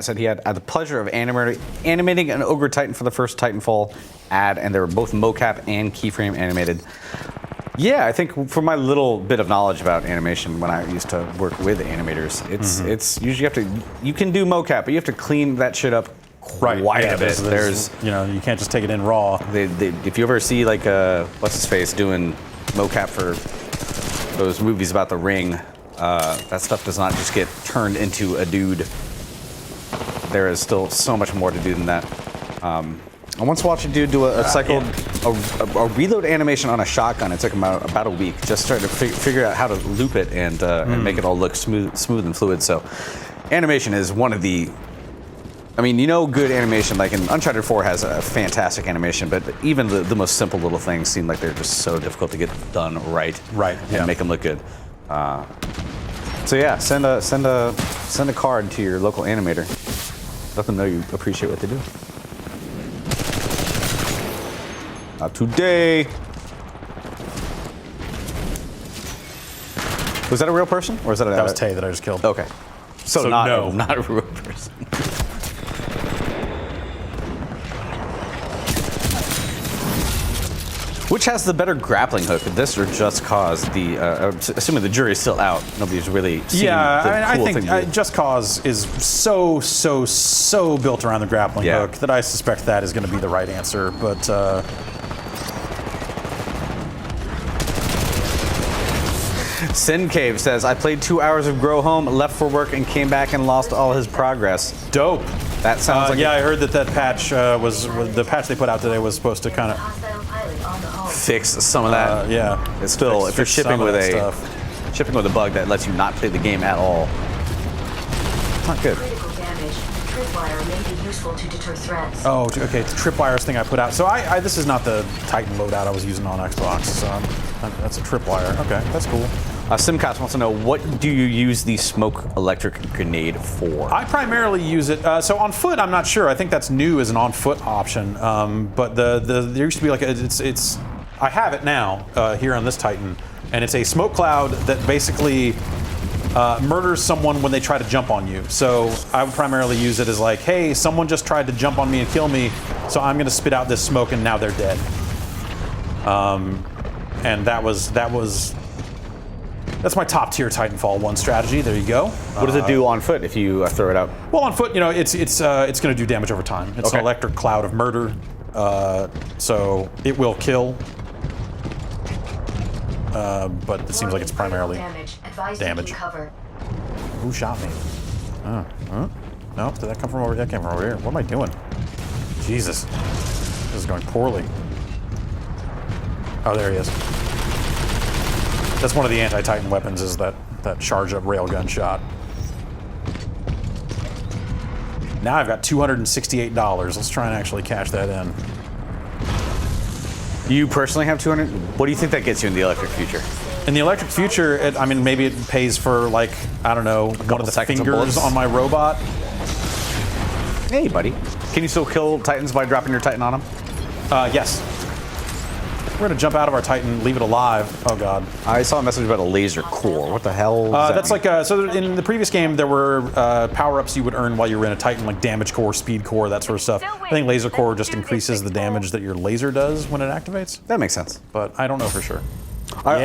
said he had the pleasure of animating an Ogre Titan for the first Titanfall ad, and they were both mocap and keyframe animated. Yeah, I think for my little bit of knowledge about animation, when I used to work with animators, it's usually you can do mocap, but you have to clean that shit up quite a bit. There's you can't just take it in raw. If you ever see like what's his face doing mocap for those movies about the Ring, that stuff does not just get turned into a dude. There is still so much more to do than that. I once watched a dude do a reload animation on a shotgun. It took him about a week. Just started to figure out how to loop it and make it all look smooth and fluid. So, animation is one of the. I mean, good animation. Like in Uncharted 4 has a fantastic animation, but even the most simple little things seem like they're just so difficult to get done right. Right. And make them look good. So yeah, send a card to your local animator. Let them know you appreciate what they do. Not today. Was that a real person, or is that That was Tay that I just killed. Okay. So not a real person. Which has the better grappling hook, this or Just Cause? Assuming the jury's still out, nobody's really seen I cool think thing. Just Cause is so built around the grappling hook that I suspect that is going to be the right answer. But Sin Cave says, I played 2 hours of Grow Home, left for work, and came back and lost all his progress. dope. That sounds like yeah, I heard that patch was the patch they put out today was supposed to kind of Hostile pilot on the hull. fix some of that. yeah. It's still, if you're Fix shipping some of with that a stuff. bug that lets you not play the game at all, it's not good. Critical damage. Tripwire may be useful to deter threats. Oh, okay. The tripwires thing I put out. So this is not the Titan loadout I was using on Xbox. So that's a tripwire. Okay, that's cool. Simcast wants to know, what do you use the smoke electric grenade for? I primarily use it. So on foot, I'm not sure. I think that's new as an on foot option. But there used to be like it's. I have it now here on this Titan, and it's a smoke cloud that basically murders someone when they try to jump on you. So I would primarily use it as like, hey, someone just tried to jump on me and kill me, so I'm going to spit out this smoke, and now they're dead. And that's my top tier Titanfall 1 strategy. There you go. What does it do on foot if you throw it out? Well, on foot, it's going to do damage over time. It's Okay. an electric cloud of murder, so it will kill. But it seems like it's primarily damage. Advised damage. taking cover. Who shot me? No, did that come from over here? That came from over here. What am I doing? Jesus, this is going poorly. Oh, there he is. That's one of the anti-Titan weapons, is that charged up railgun shot. Now I've got $268. Let's try and actually cash that in. You personally have 200? What do you think that gets you in the electric future? In the electric future, I mean, maybe it pays for, like, I don't know, one of the seconds of fingers bullets. on my robot. Hey, buddy. Can you still kill Titans by dropping your Titan on them? Yes. We're gonna jump out of our Titan, leave it alive. Oh God. I saw a message about a laser core. What the hell? Does that That's mean? like, so in the previous game, there were power-ups you would earn while you were in a Titan, like damage core, speed core, that sort of stuff. I think laser core just increases the damage that your laser does when it activates, That makes sense. but I don't know for sure. I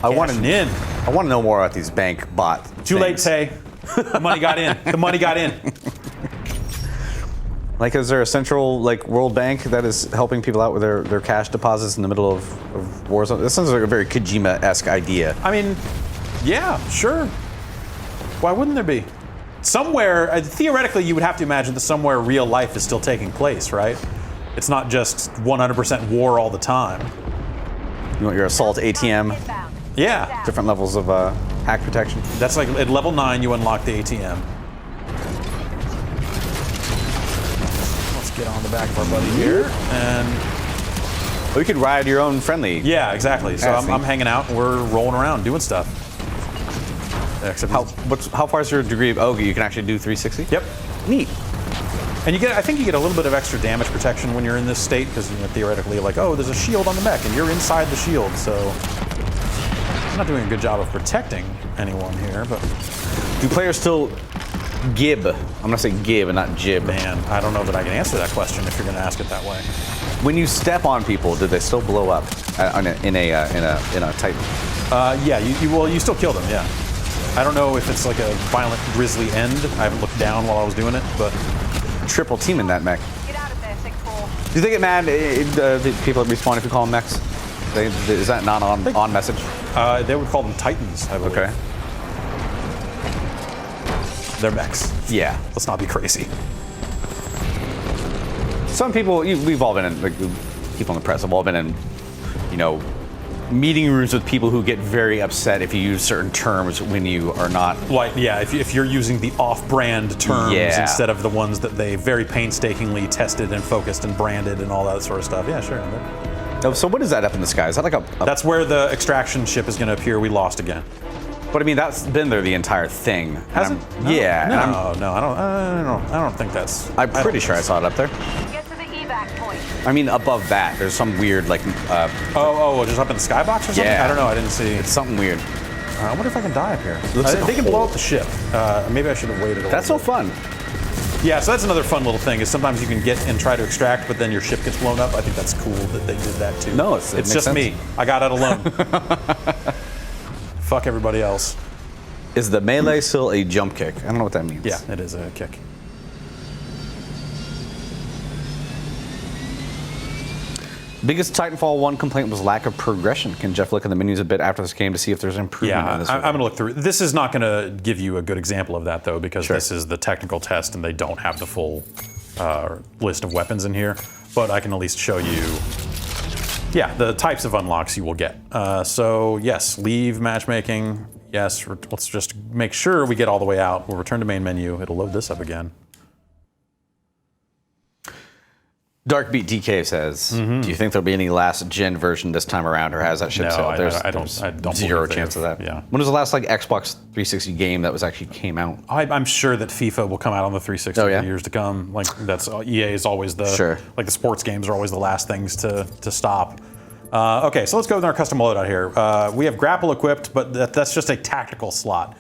want Cashing to in. I want to know more about these bank bot. Too late, things. Tay. The money got in. The money got in. Like, is there a central World Bank that is helping people out with their cash deposits in the middle of war zone? This sounds like a very Kojima-esque idea. I mean, yeah, sure. Why wouldn't there be? Somewhere, theoretically, you would have to imagine that somewhere real life is still taking place, right? It's not just 100% war all the time. You want your assault ATM, Yeah, different levels of hack protection. that's like at level 9 you unlock the ATM. Let's get on the back of our buddy here, and Or you could ride your own friendly. yeah, exactly. So I see. I'm hanging out, and we're rolling around doing stuff. Except How far is your degree of Ogre? You can actually do 360? Yep. Neat. And I think you get a little bit of extra damage protection when you're in this state, because theoretically, like, oh, there's a shield on the mech, and you're inside the shield, so I'm not doing a good job of protecting anyone here, but Do players still gib? I'm gonna say gib and not jib. man, I don't know that I can answer that question if you're going to ask it that way. When you step on people, do they still blow up in a Titan? Yeah, you still kill them, yeah. I don't know if it's like a violent, grisly end. I haven't looked down while I was doing it, but Triple team in that mech. Get out of there, 6-4. Do they get mad? The people that respawn if you call them mechs? Is that not on message? they would call them Titans, I believe. Okay. They're mechs. Yeah. Let's not be crazy. Some people, we've all been in, people in the press have all been in, meeting rooms with people who get very upset if you use certain terms when you are not. Like, yeah, if you're using the off-brand terms Yeah. instead of the ones that they very painstakingly tested and focused and branded and all that sort of stuff. Yeah, sure. Oh, so what is that up in the sky? Is that like a That's where the extraction ship is going to appear. We lost again. But I mean, that's been there the entire thing. Has And it? I'm- Yeah. and No, I don't think that's. I'm pretty sure I saw it up there. Get to the evac point. I mean, above that, there's some weird, Just up in the skybox or something? Yeah. I don't know. I didn't see. it's something weird. I wonder if I can die up here. Looks like They a can blow hole. up the ship. Maybe I should have waited a That's so little bit. fun. Yeah, so that's another fun little thing is sometimes you can get and try to extract, but then your ship gets blown up. I think that's cool that they did that too. No, it it's makes just sense. me. I got it alone. Fuck everybody else. Is the melee still a jump kick? I don't know what that means. Yeah, it is a kick. Biggest Titanfall 1 complaint was lack of progression. Can Jeff look at the menus a bit after this game to see if there's improvement Yeah, in this? I'm going to look through. This is not going to give you a good example of that, though, because Sure. this is the technical test and they don't have the full list of weapons in here. But I can at least show you, yeah, the types of unlocks you will get. So, yes, leave matchmaking. Yes, let's just make sure we get all the way out. We'll return to main menu. It'll load this up again. Darkbeat DK says, do you think there'll be any last gen version this time around, or has that ship No, sailed? I don't zero believe chance of that. Yeah. When was the last like Xbox 360 game that was actually came out? I'm sure that FIFA will come out on the 360 Oh, yeah? for years to come. Like that's EA is always the Sure. like the sports games are always the last things to stop. Okay, so let's go with our custom loadout here. We have grapple equipped, but that's just a tactical slot.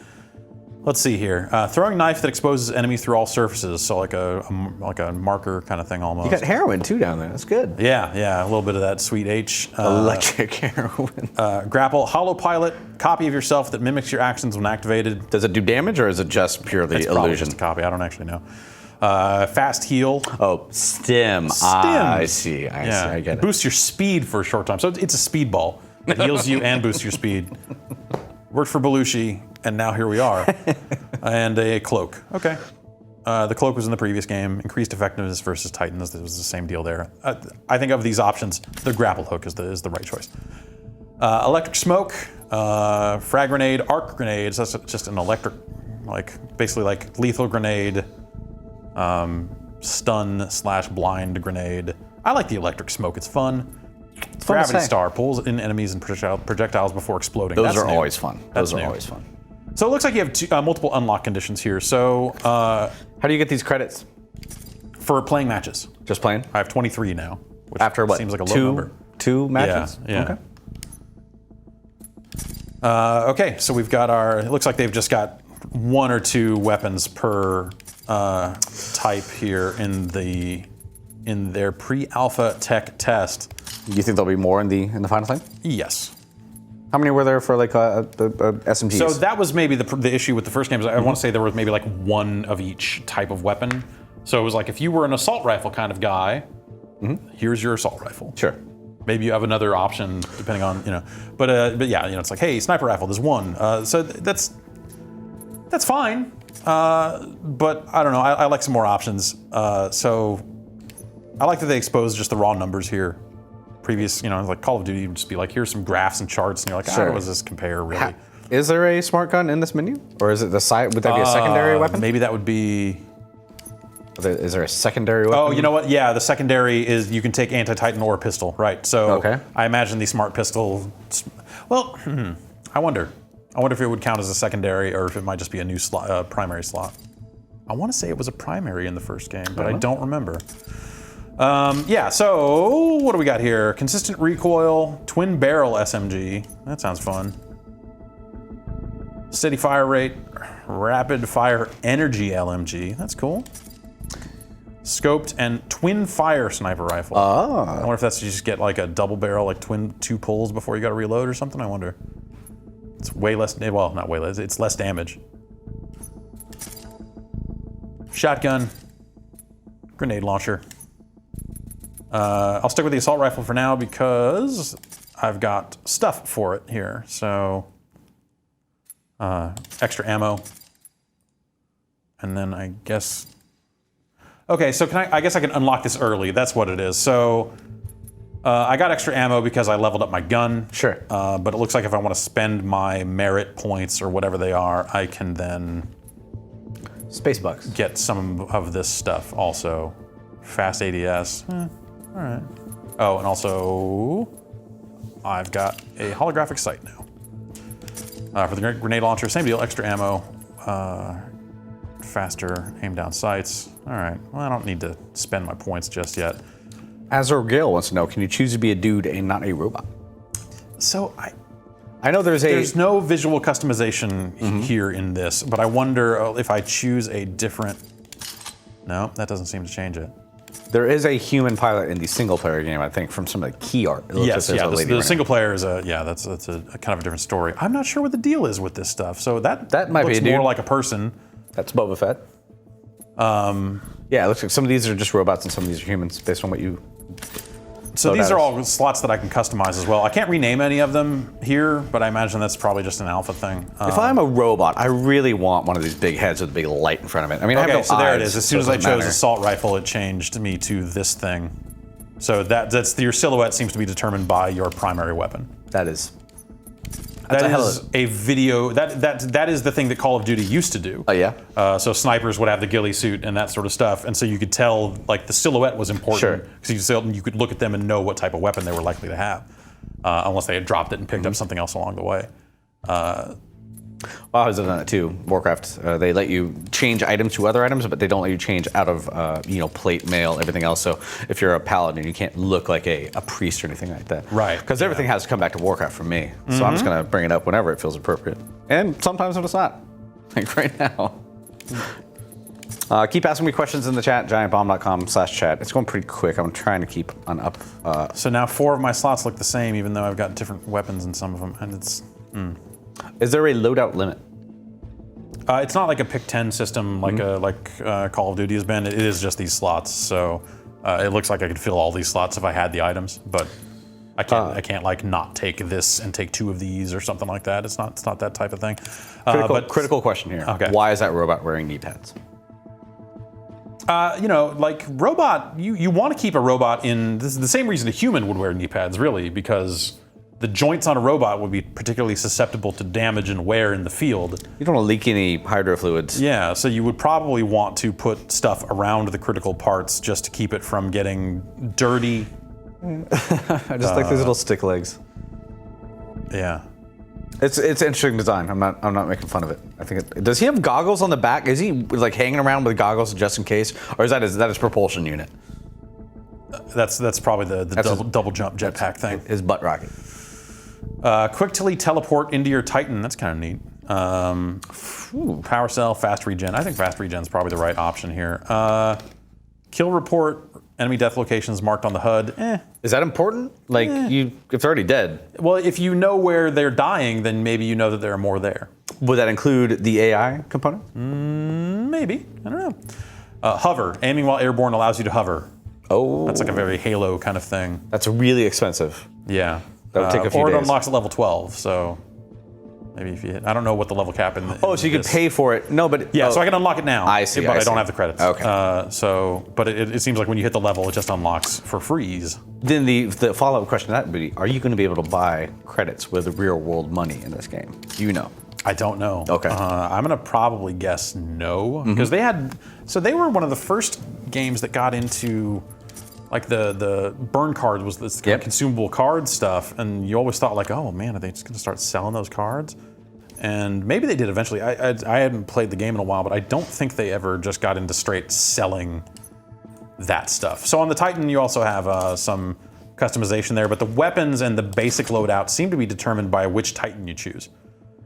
Let's see here. Throwing knife that exposes enemies through all surfaces, so like a marker kind of thing almost. You got heroin too down there. That's good. Yeah, a little bit of that sweet H. Electric heroin. Grapple, hollow pilot, copy of yourself that mimics your actions when activated. Does it do damage, or is it just purely It's probably illusion? just a copy. I don't actually know. Fast heal. Oh, stim. Ah, I see. I get it. Boosts your speed for a short time. So it's a speed ball that heals you and boosts your speed. Worked for Belushi, and now here we are. And a cloak. Okay. The cloak was in the previous game. Increased effectiveness versus Titans. It was the same deal there. I think of these options, the grapple hook is the right choice. Electric smoke, frag grenade, arc grenades. That's just an electric, basically like lethal grenade, stun/blind grenade. I like the electric smoke. It's fun. fun to Gravity say. star pulls in enemies and projectiles before exploding. Those That's are new. always fun. That's Those are new. always fun. So it looks like you have multiple unlock conditions here. So How do you get these credits? for playing matches, Just playing? I have 23 now. Which After what? Seems like a low number. Two matches? Yeah. Okay. Okay, so we've got our. It looks like they've just got 1 or 2 weapons per type here in their pre-alpha tech test. You think there'll be more in the final thing? Yes. How many were there for like the SMGs? So that was maybe the issue with the first game. I want to say there was maybe like 1 of each type of weapon. So it was like if you were an assault rifle kind of guy, here's your assault rifle. Sure. Maybe you have another option depending on but yeah, it's like, hey, sniper rifle, there's 1. So that's fine. But I don't know. I like some more options. So I like that they expose just the raw numbers here. Previous, like Call of Duty would just be like, here's some graphs and charts, and you're like, Sure. how does this compare really? Is there a smart gun in this menu, or is it the side? Would that be a secondary weapon? Maybe that would be. Is there a secondary weapon? Oh, you know what? Yeah, the secondary is you can take anti-Titan or a pistol, right? So Okay. I imagine the smart pistol. Well, I wonder. I wonder if it would count as a secondary or if it might just be a new slot, primary slot. I want to say it was a primary in the first game, but I don't remember. Yeah, so what do we got here? Consistent recoil, twin barrel SMG. That sounds fun. Steady fire rate, rapid fire energy LMG. That's cool. Scoped and twin fire sniper rifle. I wonder if that's you just get like a double barrel, like 2 pulls before you got to reload or something. I wonder. It's way less. Well, not way less. It's less damage. Shotgun, grenade launcher. I'll stick with the assault rifle for now because I've got stuff for it here. So extra ammo, and then I guess. Okay, so I guess I can unlock this early. That's what it is. So I got extra ammo because I leveled up my gun. Sure. But it looks like if I want to spend my merit points or whatever they are, I can then Space bucks. get some of this stuff also. Fast ADS. All right. Oh, and also I've got a holographic sight now. For the grenade launcher, same deal, extra ammo, faster aim down sights. All right, well, I don't need to spend my points just yet. Azor Gale wants to know, can you choose to be a dude and not a robot? So I know there's no visual customization here in this, but I wonder if I choose a different. No, that doesn't seem to change it. There is a human pilot in the single player game, I think, from some of the key art. It looks Yes, like yeah, there's a lady the running. single player is that's a kind of a different story. I'm not sure what the deal is with this stuff. So that might be looks a dude. more like a person. That's Boba Fett. Yeah, it looks like some of these are just robots and some of these are humans, based on what you So these are all slots that I can customize as well. I can't rename any of them here, but I imagine that's probably just an alpha thing. If I'm a robot, I really want one of these big heads with a big light in front of it. I mean, I have no so there it eyes, is. As so soon as I doesn't chose matter. assault rifle, it changed me to this thing. So that's your silhouette seems to be determined by your primary weapon. That is. That is a video. That is the thing that Call of Duty used to do. Oh yeah. So snipers would have the ghillie suit and that sort of stuff, and so you could tell like the silhouette was important because you could look at them and know what type of weapon they were likely to have, unless they had dropped it and picked up something else along the way. WoW has done that too. Warcraft, they let you change items to other items, but they don't let you change out of plate, mail, everything else. So if you're a paladin, you can't look like a priest or anything like that. Right. Because everything has to come back to Warcraft for me. So I'm just gonna bring it up whenever it feels appropriate, and sometimes when it's not. Like right now. Keep asking me questions in the chat, giantbomb.com/chat. It's going pretty quick. I'm trying to keep on up. So now 4 of my slots look the same, even though I've got different weapons in some of them, and it's. Is there a loadout limit? It's not like a pick 10 system like Call of Duty has been. It is just these slots. So it looks like I could fill all these slots if I had the items, but I can't like not take this and take 2 of these or something like that. It's not that type of thing. Critical question here. Okay. Why is that robot wearing knee pads? Like robot, you want to keep a robot in. This is the same reason a human would wear knee pads, really, because the joints on a robot would be particularly susceptible to damage and wear in the field. You don't want to leak any hydro fluids. Yeah, so you would probably want to put stuff around the critical parts just to keep it from getting dirty. I just like these little stick legs. Yeah. It's interesting design. I'm not making fun of it. I think does he have goggles on the back? Is he like hanging around with goggles just in case, or is that his propulsion unit? That's probably the double jump jetpack thing. His butt rocket. Quick teleport into your Titan. That's kind of neat. Power cell, fast regen. I think fast regen is probably the right option here. Kill report. Enemy death locations marked on the HUD. Is that important? Like if they're already dead. Well, if you know where they're dying, then maybe you know that there are more there. Would that include the AI component? Maybe. I don't know. Hover. Aiming while airborne allows you to hover. Oh. That's like a very Halo kind of thing. That's really expensive. Yeah. That would take a few or it days. unlocks at level 12, so maybe if you hit. I don't know what the level cap in. So you could pay for it. No, but yeah, so I can unlock it now. I see. But I see. don't have the credits. Okay. But it seems like when you hit the level, it just unlocks for freeze. Then the follow-up question to that would be: are you going to be able to buy credits with real-world money in this game? Do you know? I don't know. Okay. I'm gonna probably guess no, because they were one of the first games that got into. Like the burn card was this kind of consumable card stuff, and you always thought like, oh man, are they just going to start selling those cards? And maybe they did eventually. I hadn't played the game in a while, but I don't think they ever just got into straight selling that stuff. So on the Titan, you also have some customization there, but the weapons and the basic loadout seem to be determined by which Titan you choose.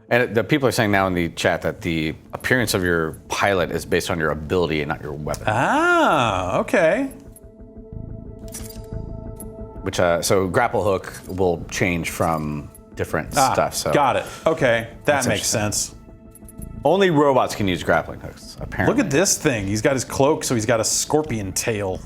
And the people are saying now in the chat that the appearance of your pilot is based on your ability and not your weapon. Ah, okay. Which so grapple hook will change from different stuff. So got it. Okay, that makes sense. Only robots can use grappling hooks, apparently. Look at this thing. He's got his cloak, so he's got a scorpion tail.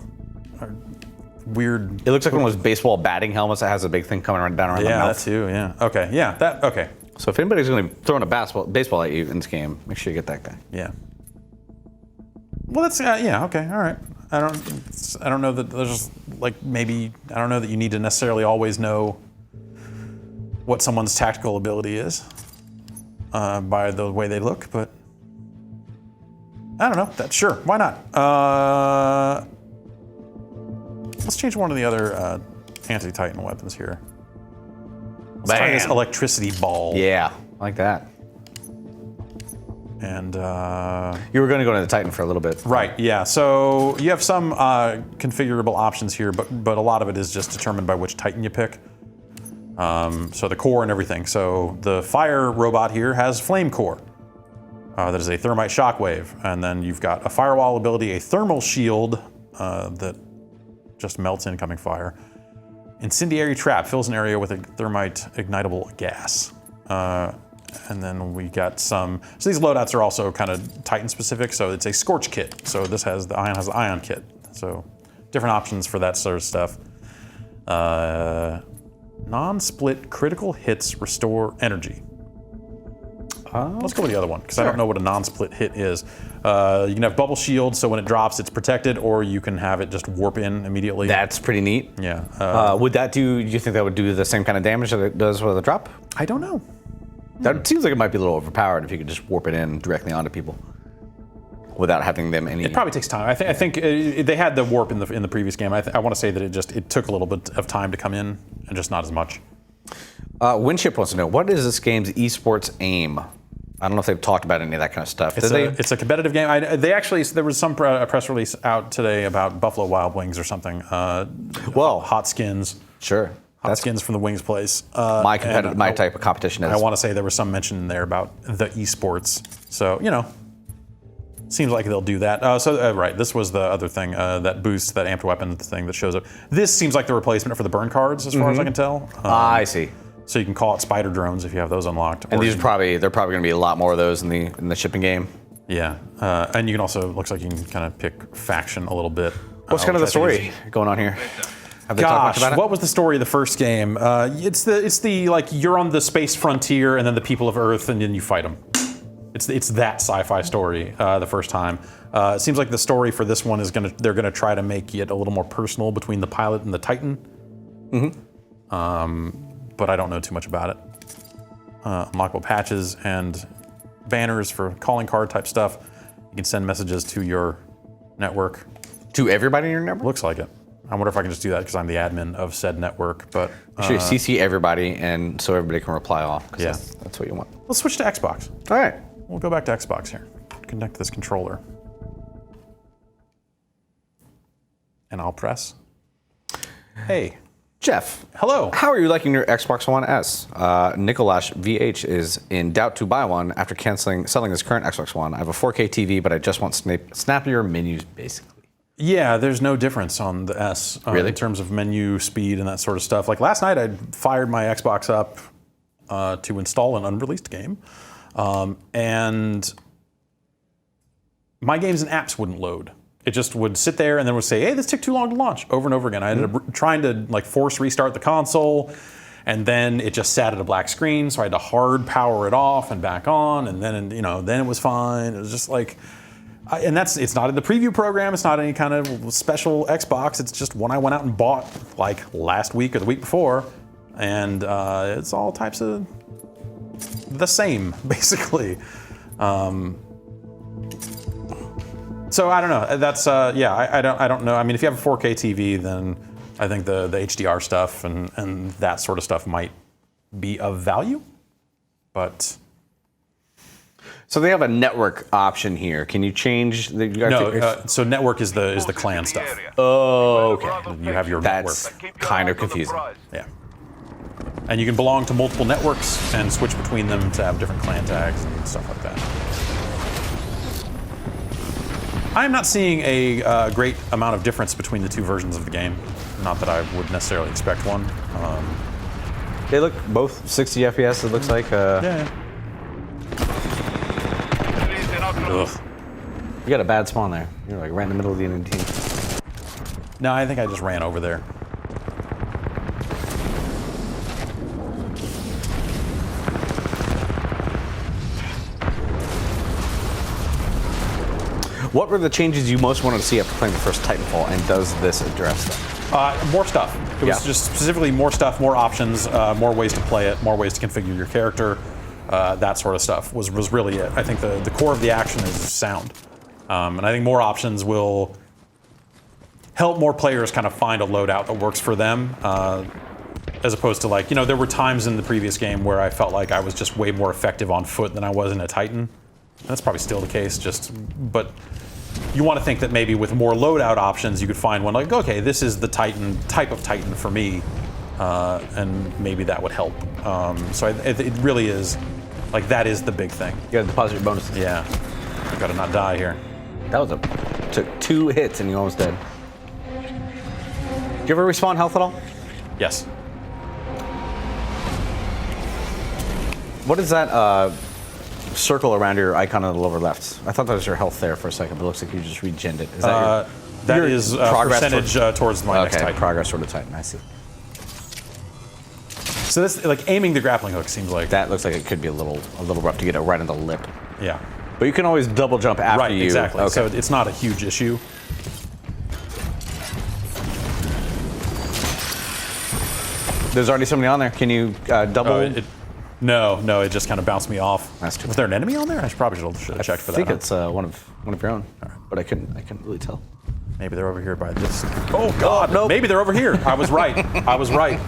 Weird. It looks like one of those baseball batting helmets that has a big thing coming down around the mouth. Yeah, that too. Yeah. Okay. Yeah. Okay. So if anybody's going to be throwing a baseball at you in this game, make sure you get that guy. Yeah. Well, that's yeah. Okay. All right. I don't know that there's like maybe I don't know that you need to necessarily always know what someone's tactical ability is by the way they look, but I don't know. That's sure. Why not? Let's change one of the other anti-Titan weapons here. Let's try this electricity ball. Yeah, I like that. And you were going to go to the Titan for a little bit. Right, yeah. So you have some configurable options here, but a lot of it is just determined by which Titan you pick. So the core and everything. So the fire robot here has flame core. That is a thermite shockwave. And then you've got a firewall ability, a thermal shield that just melts incoming fire. Incendiary trap fills an area with a thermite ignitable gas. And then we got some, so these loadouts are also kind of Titan specific, so it's a Scorch kit. So this has, the Ion has the Ion kit. So different options for that sort of stuff. Non-split critical hits restore energy. Let's go with the other one, because I don't know what a non-split hit is. You can have bubble shield, so when it drops, it's protected, or you can have it just warp in immediately. That's pretty neat. Yeah. Would that do? Do you think that would do the same kind of damage that it does with a drop? I don't know. That seems like it might be a little overpowered if you could just warp it in directly onto people without having them any. It probably takes time. I think they had the warp in the previous game. I want to say that it took a little bit of time to come in, and just not as much. Winship wants to know, what is this game's esports aim? I don't know if they've talked about any of that kind of stuff. It's a competitive game. There was some press release out today about Buffalo Wild Wings or something. Well, hot skins. Sure. Hot skins from the Wings place. My type of competition is. I want to say there was some mention in there about the esports. So, seems like they'll do that. Right, this was the other thing, that boost, that amped weapon thing that shows up. This seems like the replacement for the burn cards, as far as I can tell. I see. So you can call it spider drones if you have those unlocked. And they're probably going to be a lot more of those in the shipping game. Yeah, and you can also, looks like you can kind of pick faction a little bit. What's kind of the story going on here? Have they talked much about it? What was the story of the first game? It's the like you're on the space frontier and then the people of Earth and then you fight them. It's that sci-fi story the first time. It seems like the story for this one is they're gonna try to make it a little more personal between the pilot and the Titan. But I don't know too much about it. Unlockable patches and banners for calling card type stuff. You can send messages to your network. To everybody in your network? Looks like it. I wonder if I can just do that because I'm the admin of said network. But sure, CC everybody, and so everybody can reply all. Yeah, that's what you want. Let's switch to Xbox. All right, we'll go back to Xbox here. Connect this controller, and I'll press. Hey. Jeff. Hello. How are you liking your Xbox One S? Nikolash VH is in doubt to buy one after selling his current Xbox One. I have a 4K TV, but I just want snappier menus, basically. Yeah, there's no difference on the S really? In terms of menu speed and that sort of stuff. Like last night, I fired my Xbox up to install an unreleased game, and my games and apps wouldn't load. It just would sit there and then would say, hey, this took too long to launch, over and over again. I ended up trying to like force restart the console, and then it just sat at a black screen, so I had to hard power it off and back on, and then then it was fine. It was just like, and it's not in the preview program, it's not any kind of special Xbox, it's just one I went out and bought like last week or the week before, and it's all types of the same, basically. So I don't know. That's I don't know. I mean, if you have a 4K TV, then I think the HDR stuff and that sort of stuff might be of value. But so they have a network option here. Can you change the? No. So network is the clan stuff. Oh, okay. You have your That's network. kind of confusing. Yeah. And you can belong to multiple networks and switch between them to have different clan tags and stuff like that. I'm not seeing a great amount of difference between the two versions of the game. Not that I would necessarily expect one. They look both 60 FPS, it looks like. Yeah. Ugh. You got a bad spawn there. You're like right in the middle of the enemy team. No, I think I just ran over there. What were the changes you most wanted to see after playing the first Titanfall, and does this address them? More stuff. It was just specifically more stuff, more options, more ways to play it, more ways to configure your character. That sort of stuff was really it. I think the core of the action is sound. And I think more options will help more players kind of find a loadout that works for them. As opposed to like, there were times in the previous game where I felt like I was just way more effective on foot than I was in a Titan. That's probably still the case, but you want to think that maybe with more loadout options, you could find one like, okay, this is the type of Titan for me, and maybe that would help. So it really is, like, that is the big thing. You got to deposit your bonuses. Yeah, you got to not die here. That took 2 hits and you almost dead. Do you ever respawn health at all? Yes. What is that circle around your icon on the lower left? I thought that was your health there for a second, but it looks like you just regened it. Is that that is progress percentage towards my next Titan. Progress toward the Titan, I see. So this, like, aiming the grappling hook seems like That looks like it could be a little rough to get it right on the lip. yeah. But you can always double jump after Right, you. exactly. Okay. So it's not a huge issue. There's already somebody on there. Can you double? No, it just kind of bounced me off. That's too Was there an enemy on there? I should have checked for I think that. it's one of your own, but I couldn't really tell. Maybe they're over here by this. Oh God, nope. Maybe they're over here. I was right. I was right.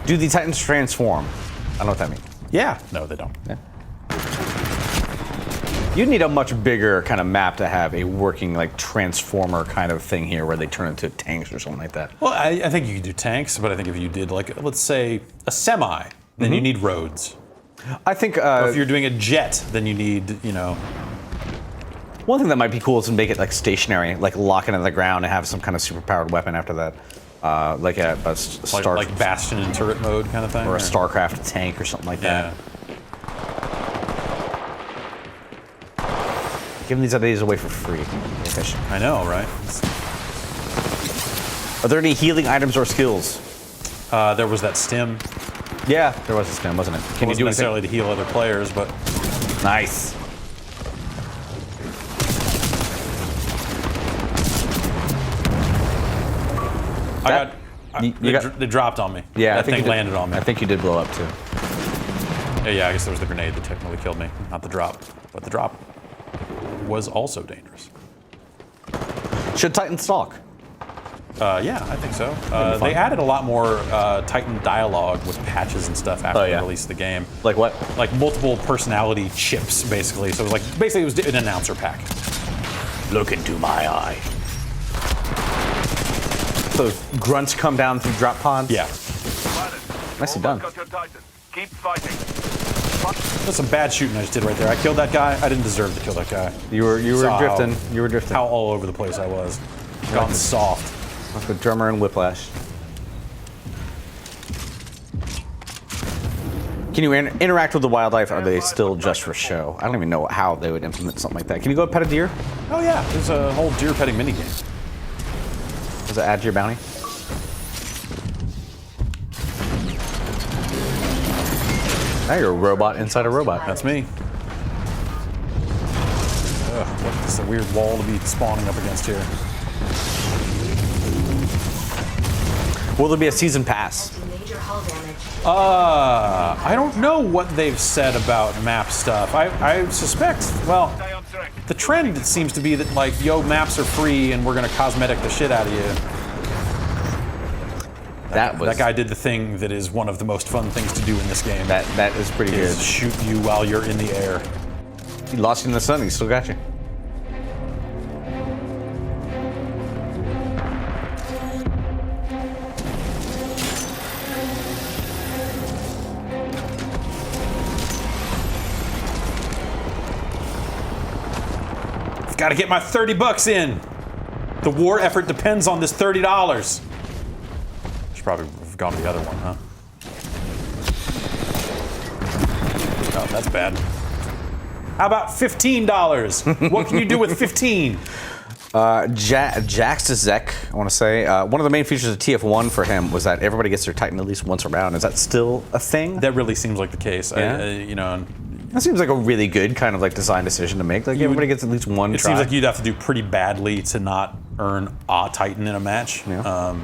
Do the Titans transform? I don't know what that means. Yeah. No, they don't. Yeah. You'd need a much bigger kind of map to have a working like transformer kind of thing here where they turn into tanks or something like that. Well, I think you could do tanks, but I think if you did, like, let's say a semi, then you need roads. I think Or if you're doing a jet, then you need, one thing that might be cool is to make it like stationary, like lock it into the ground and have some kind of superpowered weapon after that. Like a Star like bastion and turret mode kind of thing. or a StarCraft tank or something like Yeah. that. Giving these ideas away for free. Efficient. I know, right? Are there any healing items or skills? There was that stim. Yeah, there was a stem, wasn't it? Can you Wasn't do necessarily anything? to heal other players, but Nice. they dropped on me. Yeah, that thing you landed on me. I think you did blow up too. Yeah, I guess there was the grenade that technically killed me, not the drop. But the drop was also dangerous. Should Titan stalk? Yeah, I think so. fun. They added a lot more Titan dialogue with patches and stuff after they released the game. Like what? Like multiple personality chips, basically. So it was basically it was an announcer pack. Look into my eye. Those grunts come down through drop pods. Yeah. Nicely done. Got your Titan. Keep fighting. That's some bad shooting I just did right there. I killed that guy. I didn't deserve to kill that guy. You were Saw drifting. You were drifting. How all over the place I was. Gone soft. That's with drummer and whiplash. Can you interact with the wildlife? Or are they still just for show? I don't even know how they would implement something like that. Can you go pet a deer? Oh yeah, there's a whole deer petting minigame. Does it add to your bounty? Now you're a robot inside a robot. That's me. Ugh, what's a weird wall to be spawning up against here? Will there be a season pass? Major hull damage. I don't know what they've said about map stuff. I suspect, well, Stay on track. the trend seems to be that, like, yo, maps are free and we're gonna cosmetic the shit out of you. That guy did the thing that is one of the most fun things to do in this game. That is pretty good. Is shoot you while you're in the air. He lost you in the sun. He still got you. I've got to get my $30 in. The war effort depends on this $30. Should probably have gone to the other one, huh? Oh, that's bad. How about $15? What can you do with 15? Jaxazek, I want to say, one of the main features of TF1 for him was that everybody gets their Titan at least once around. Is that still a thing? That really seems like the case. Yeah. That seems like a really good kind of like design decision to make. Like everybody gets at least one It try. seems like you'd have to do pretty badly to not earn a Titan in a match. Yeah.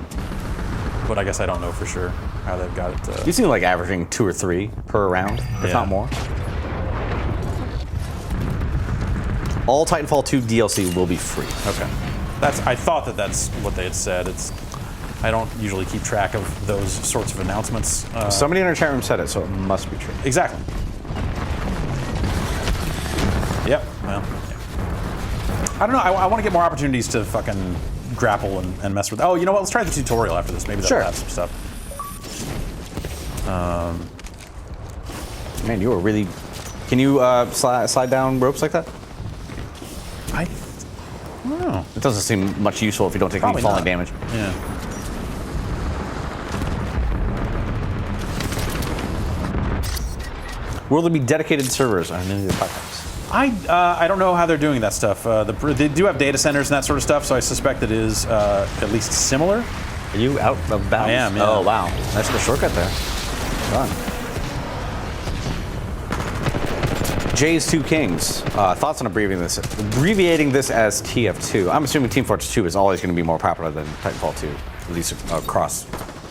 But I guess I don't know for sure how they've got it. You seem like averaging 2 or 3 per round, if Yeah. not more. All Titanfall 2 DLC will be free. Okay. I thought that's what they had said. I don't usually keep track of those sorts of announcements. Somebody in our chat room said it, so it must be true. Exactly. Yep. Well, yeah. I don't know. I want to get more opportunities to fucking grapple and mess with. Oh, you know what? Let's try the tutorial after this. Maybe that'll Sure. have some stuff. Man, you were really. Can you slide down ropes like that? I don't know. It doesn't seem much useful if you don't take Probably any falling not. damage. Yeah. Will there be dedicated servers on any of the platforms? I don't know how they're doing that stuff. They do have data centers and that sort of stuff, so I suspect it is at least similar. Are you out of bounds? I am, yeah. Oh, wow. Nice little shortcut there. Done. Jay's Two Kings. Thoughts on abbreviating this as TF2? I'm assuming Team Fortress 2 is always going to be more popular than Titanfall 2, at least across,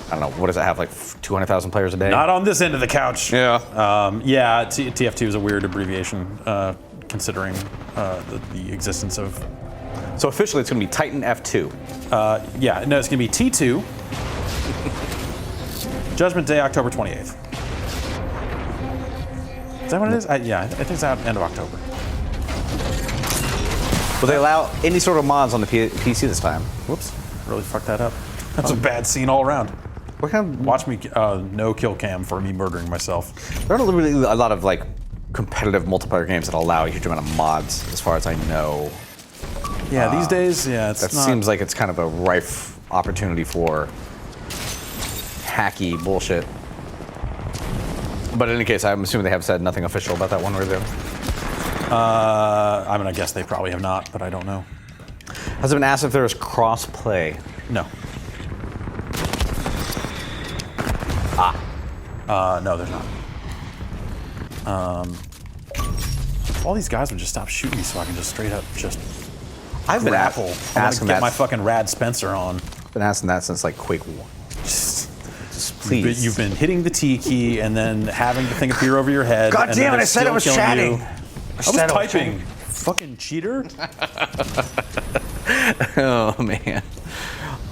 I don't know, what does it have, like 200,000 players a day? Not on this end of the couch. Yeah. TF2 is a weird abbreviation, considering the existence of. So officially it's going to be Titan F2. No, it's going to be T2. Judgment Day, October 28th. Is that what it is? I think it's out end of October. Will they allow any sort of mods on the PC this time? Whoops, really fucked that up. That's a bad scene all around. What kind of, Watch me no kill cam for me murdering myself. there aren't really a lot of like competitive multiplayer games that allow a huge amount of mods, as far as I know. Yeah, these days, it's That not. seems like it's kind of a rife opportunity for hacky bullshit. But in any case, I'm assuming they have said nothing official about that one or the other. I guess they probably have not, but I don't know. Has it been asked if there is cross-play? No. No, there's not. All these guys would just stop shooting me so I can just straight up just I've been grapple. I want to asking get that. my fucking Rad Spencer on. Been asking that since like Quake 1. Just please. You've been hitting the T key and then having the thing appear over your head. God and damn then it! I it's said I still was killing chatting. you. I was typing. Fucking cheater. Oh man.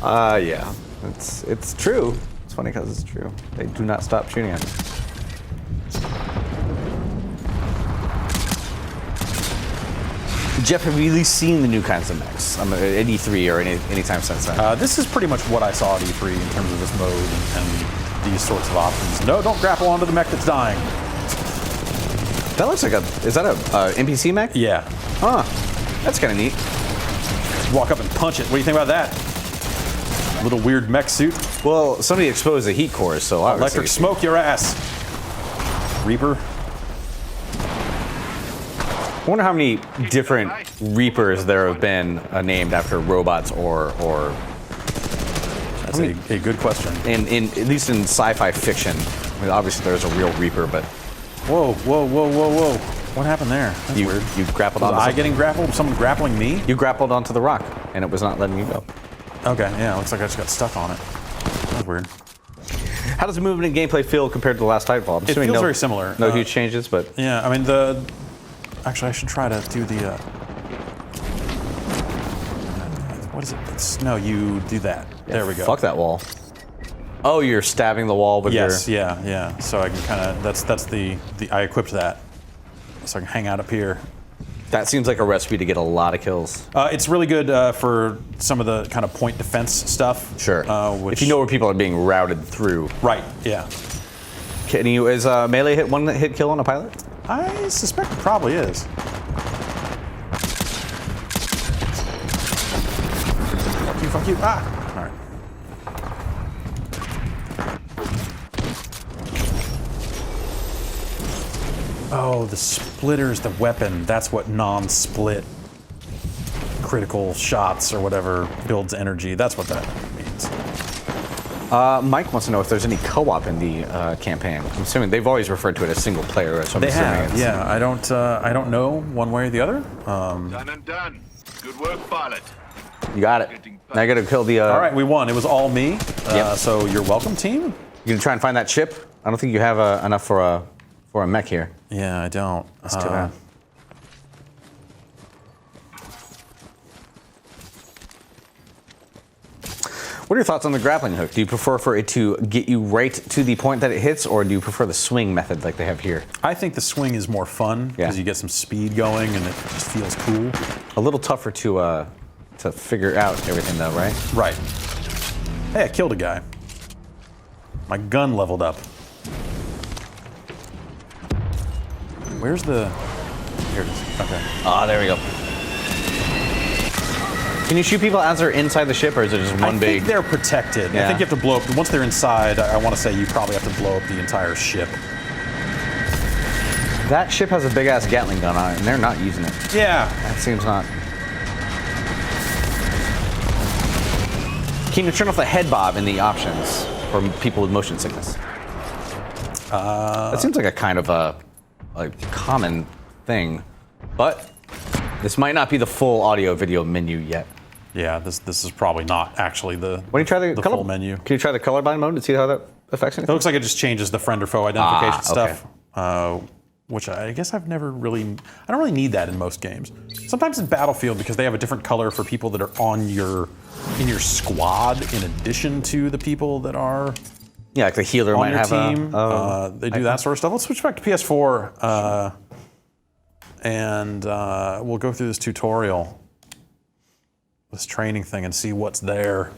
Yeah. It's true. It's funny because it's true. They do not stop shooting at me. Jeff, have you at least seen the new kinds of mechs? At E3 or anytime since then? This is pretty much what I saw at E3 in terms of this mode and these sorts of options. No, don't grapple onto the mech that's dying. That looks like is that a NPC mech? Yeah. Huh. That's kind of neat. Walk up and punch it. What do you think about that? Little weird mech suit. Well, somebody exposed the heat cores, so obviously. Electric smoke your ass. Reaper. I wonder how many different Reapers there have been named after robots or That's a good question. in at least in sci-fi fiction. I mean, obviously there's a real Reaper, but Whoa. What happened there? That's you weird. you grappled Was onto I something. getting grappled? Someone grappling me? You grappled onto the rock, and it was not letting you go. Okay, yeah, looks like I just got stuck on it. That's weird. How does the movement and gameplay feel compared to the last Titanfall? I'm It assuming feels no- very similar. No huge changes, but Yeah, I mean, actually, I should try to do the, what is it? No, you do that. There we go. Fuck that wall. Oh, you're stabbing the wall with Yes, your... yeah. So I can kind of, that's the, I equipped that. So I can hang out up here. That seems like a recipe to get a lot of kills. It's really good for some of the kind of point defense stuff. Sure. Which, If you know where people are being routed through. Right, yeah. Can you, is melee one hit kill on a pilot? I suspect it probably is. Fuck you. Ah! All right. Oh, the splitter's the weapon. That's what non-split critical shots or whatever builds energy. That's what that means. Mike wants to know if there's any co-op in the campaign. I'm assuming they've always referred to it as single player. So I'm They assuming have, it's- yeah. I don't know one way or the other. Done and done. Good work, pilot. You got it. Now I got to kill the. All right, we won. It was all me. Yep. So you're welcome, team. You gonna try and find that chip? I don't think you have enough for a mech here. Yeah, I don't. That's too bad. What are your thoughts on the grappling hook? Do you prefer for it to get you right to the point that it hits, or do you prefer the swing method like they have here? I think the swing is more fun because you get some speed going and it just feels cool. A little tougher to figure out everything though, right? Right. Hey, I killed a guy. My gun leveled up. Where's the... Here it is. Okay. Ah, there we go. Can you shoot people as they're inside the ship, or is it just one I big... think they're protected. Yeah. I think you have to blow up... Once they're inside, I want to say you probably have to blow up the entire ship. That ship has a big ass Gatling gun on it, and they're not using it. Yeah. That seems not. Can you turn off the head bob in the options for people with motion sickness? That seems like a kind of a common thing, but this might not be the full audio video menu yet. Yeah, this is probably not actually the When you try the color, full menu. Can you try the colorblind mode to see how that affects It anything? looks like it just changes the friend or foe identification okay. stuff, which I guess I've never really. I don't really need that in most games. Sometimes in Battlefield because they have a different color for people that are in your squad in addition to the people that are Yeah, like the healer on might your have team. a. They do that sort of stuff. Let's switch back to PS4 and we'll go through this tutorial, this training thing, and see what's there.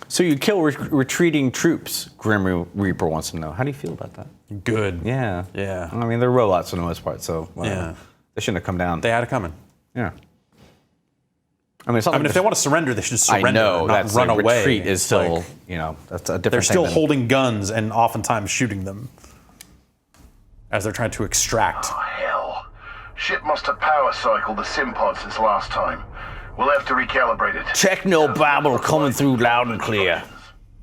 So you kill retreating troops, Grim Reaper wants to know. How do you feel about that? Good. Yeah. Yeah. I mean, they're robots for the most part, so Yeah. they shouldn't have come down. They had it coming. Yeah. I mean, it's not I mean, like if they want to surrender, they should just surrender. I know, not that's run like, away. retreat is It's still, like, that's a different they're thing still than- holding guns and oftentimes shooting them as they're trying to extract. Oh, hell. Ship must have power cycled the sim pod since last time. We'll have to recalibrate it. Techno babble coming through loud and clear.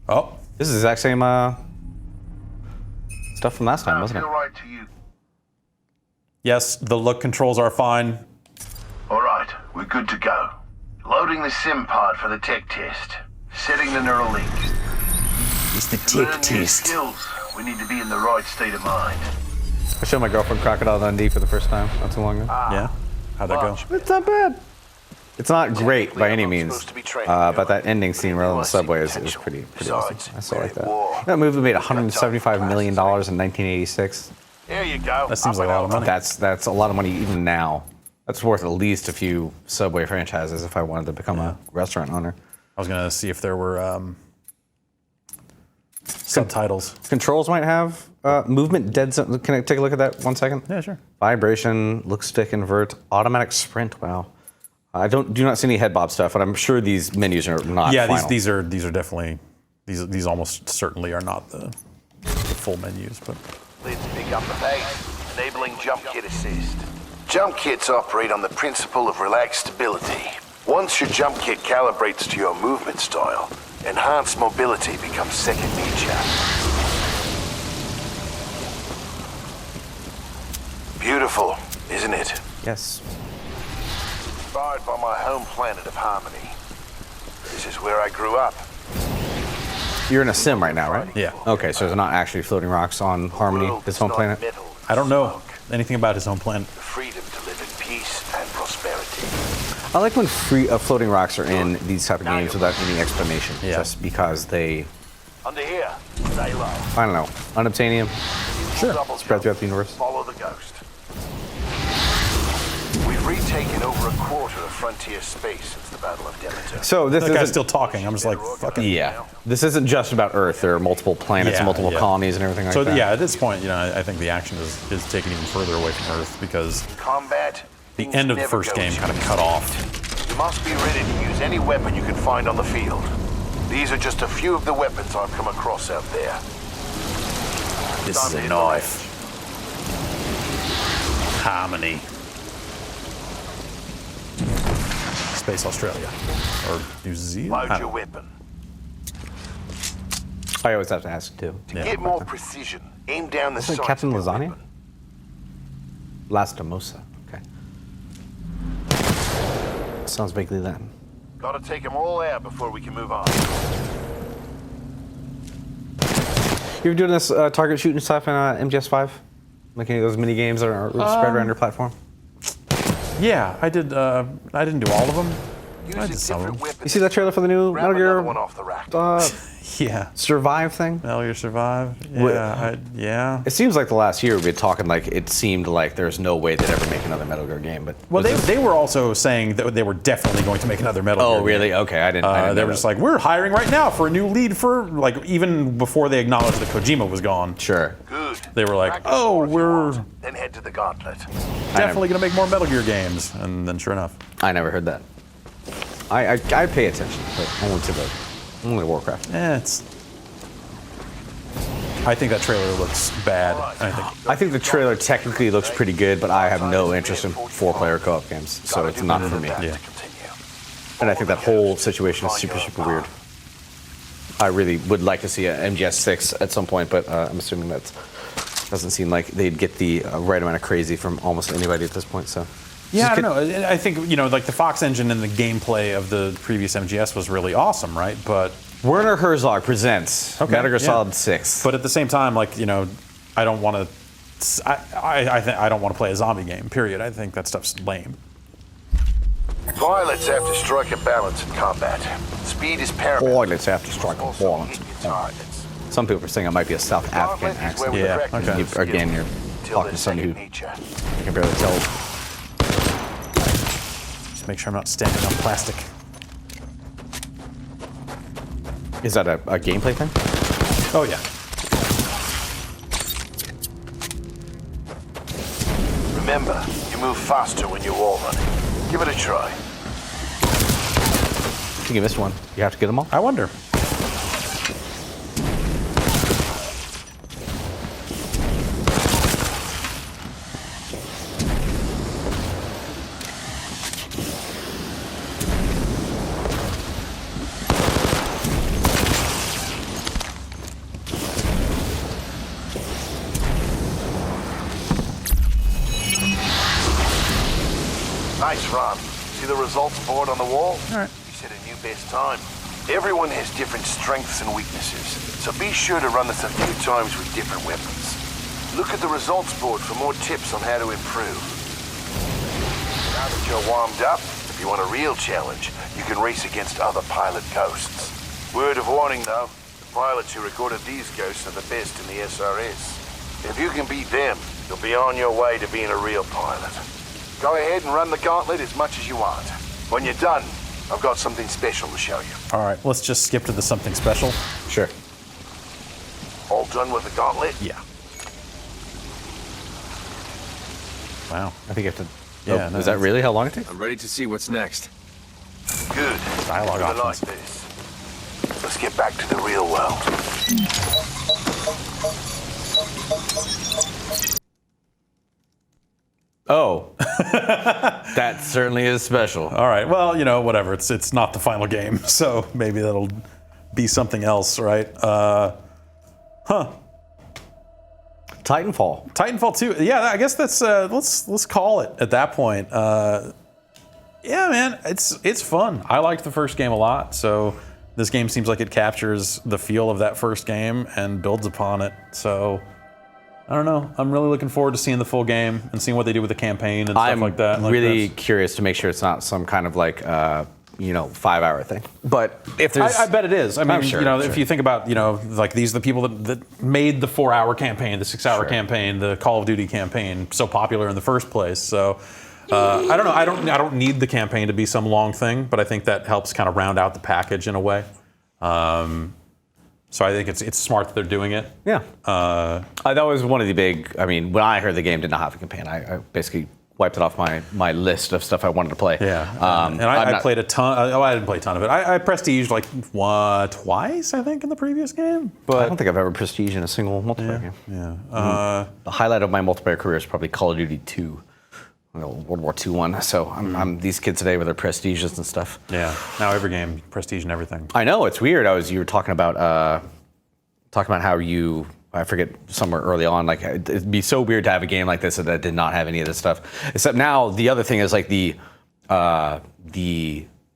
Oh, This is the exact same stuff from last time, wasn't it? Feel right to you. yes, the look controls are fine. All right, we're good to go. Loading the sim pod for the tech test. Setting the neural link. It's the Learn new skills. We need to be in the right state of mind. I showed my girlfriend Crocodile Dundee for the first time not too long ago. Yeah, how'd that go? It's not bad. It's not great by any means, but that ending scene right on the subway is pretty awesome. I still like that. That movie made $175 million in 1986. There you go. That seems like a lot of money. That's a lot of money even now. That's worth at least a few Subway franchises if I wanted to become a restaurant owner. I was gonna see if there were subtitles. Controls might have movement dead zone. Can I take a look at that 1 second? Yeah, sure. Vibration, look stick invert, automatic sprint. Wow. I do not see any head bob stuff, but I'm sure these menus are not. Yeah, final. these are definitely these almost certainly are not the full menus, but Let's pick up the pace, enabling jump kit assist. Jump kits operate on the principle of relaxed stability. Once your jump kit calibrates to your movement style, enhanced mobility becomes second nature. Beautiful, isn't it? Yes. Inspired by my home planet of Harmony. This is where I grew up. You're in a sim right now, right? yeah. Okay, so there's not actually floating rocks on Harmony, World this is home not planet. metal, I don't know smoke. anything about his home planet. The freedom to live in peace and prosperity. I like when floating rocks are in these type of games without any explanation, Yeah. just because they, Under here, stay low. I don't know, unobtainium, Double spread jump. throughout the universe. Follow the ghost. We've retaken over a quarter of frontier space since the Battle of Demeter. So this That guy's is still talking. I'm just like, fucking. yeah. This isn't just about Earth. There are multiple planets, Yeah, multiple yeah. colonies, and everything like So that. yeah, at this point, I think the action is taken even further away from Earth because Combat. the things end of the never first go game too kind of easy. cut off. You must be ready to use any weapon you can find on the field. These are just a few of the weapons I've come across out there. This Time is to a hit the knife. Harmony. Space Australia or New Zealand. Load I your don't- weapon. I always have to ask too. Yeah. Get more precision. Aim down the Isn't it sights Captain of your Lasagna? weapon. Lastimosa. Okay. Sounds vaguely Latin. Gotta take them all out before we can move on. You ever doing this target shooting stuff in MGS5? Like any of those mini games that are spread around your platform? Yeah, I did. I didn't do all of them. Use I a did some of different them. weapon. You see that trailer for the new Grab Metal another one Gear off the rack. Yeah. Survive thing? Metal Gear Survive. Wait. Yeah. It seems like the last year we've been talking like it seemed like there's no way they'd ever make another Metal Gear game, but Well, they were also saying that they were definitely going to make another Metal Gear. oh game. really? Okay, I didn't. I didn't They know were that. just like, we're hiring right now for a new lead for like even before they acknowledged that Kojima was gone. sure. Good. They were like, Practice oh, more if you we're want, then head to the gauntlet. definitely going to make more Metal Gear games, and then sure enough. I never heard that. I pay attention, but only to Warcraft. It's I think that trailer looks bad. I think the trailer technically looks pretty good, but I have no interest in 4-player co-op games, so it's not for me. Yeah. And I think that whole situation is super, super weird. I really would like to see an MGS 6 at some point, but I'm assuming that doesn't seem like they'd get the right amount of crazy from almost anybody at this point. So. Yeah, I don't know. I think, like the Fox engine and the gameplay of the previous MGS was really awesome, right? But Werner Herzog presents Metal Gear Solid 6. But at the same time, I don't want to. I don't want to play a zombie game. Period. I think that stuff's lame. Pilots have to strike a balance in combat. Speed is paramount. Pilots have to strike a balance. Some people are saying it might be a South African accent. Yeah. Okay. Again, you're talking to somebody who I can barely tell. Just make sure I'm not standing on plastic. Is that a gameplay thing? Oh yeah. Remember, you move faster when you're wall running. Give it a try. I think you missed one. You have to get them all? I wonder. Nice run. See the results board on the wall? All right. You set a new best time. Everyone has different strengths and weaknesses, so be sure to run this a few times with different weapons. Look at the results board for more tips on how to improve. Now that you're warmed up, if you want a real challenge, you can race against other pilot ghosts. Word of warning though, the pilots who recorded these ghosts are the best in the SRS. If you can beat them, you'll be on your way to being a real pilot. Go ahead and run the gauntlet as much as you want. When you're done, I've got something special to show you. All right. Let's just skip to the something special. Sure. All done with the gauntlet? Yeah. Wow. I think you have to. Yeah, Oh, no, is that really how long it takes? I'm ready to see what's next. Good. Dialogue I like options. this. Let's get back to the real world. Oh. That certainly is special. All right. Well, whatever. It's not the final game, so maybe that'll be something else, right? Titanfall. Titanfall 2. Yeah, I guess that's let's call it at that point. Yeah, man, it's fun. I liked the first game a lot, so this game seems like it captures the feel of that first game and builds upon it. So I don't know. I'm really looking forward to seeing the full game and seeing what they do with the campaign and stuff like that. I'm really curious to make sure it's not some kind of 5-hour thing. But if there's, I bet it is. I mean, I'm sure, if you think about, these are the people that made the 4-hour campaign, the 6-hour campaign, the Call of Duty campaign so popular in the first place. So I don't know. I don't need the campaign to be some long thing, but I think that helps kind of round out the package in a way. So I think it's smart that they're doing it. Yeah. That was one of the big. I mean, when I heard the game did not have a campaign, I basically wiped it off my list of stuff I wanted to play. Yeah. And I played a ton. I didn't play a ton of it. I prestiged twice, I think, in the previous game. But I don't think I've ever prestiged in a single multiplayer game. Yeah. The highlight of my multiplayer career is probably Call of Duty 2. World War II one. So I'm these kids today with their prestiges and stuff. Yeah. Now every game, prestige and everything. I know, it's weird. You were talking about how you, I forget, somewhere early on, it'd be so weird to have a game like this that did not have any of this stuff. Except now the other thing is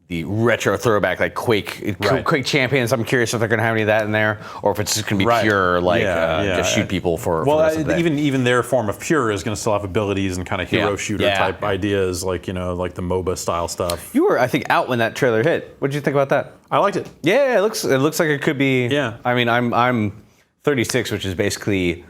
the retro throwback, like Quake Champions. I'm curious if they're going to have any of that in there, or if it's just going to be pure, just shoot people for. Well, the rest of the day. even their form of pure is going to still have abilities and kind of hero shooter type ideas, like the MOBA style stuff. You were, I think, out when that trailer hit. What did you think about that? I liked it. Yeah, it looks like it could be. Yeah. I mean, I'm 36, which is basically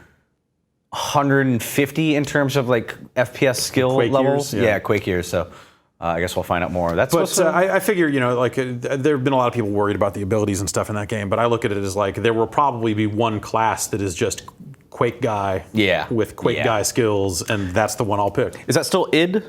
150 in terms of FPS skill Quake levels. years, yeah. Quake years. So. I guess we'll find out more. But I figure, there have been a lot of people worried about the abilities and stuff in that game, but I look at it as there will probably be one class that is just Quake guy with Quake guy skills, and that's the one I'll pick. Is that still id?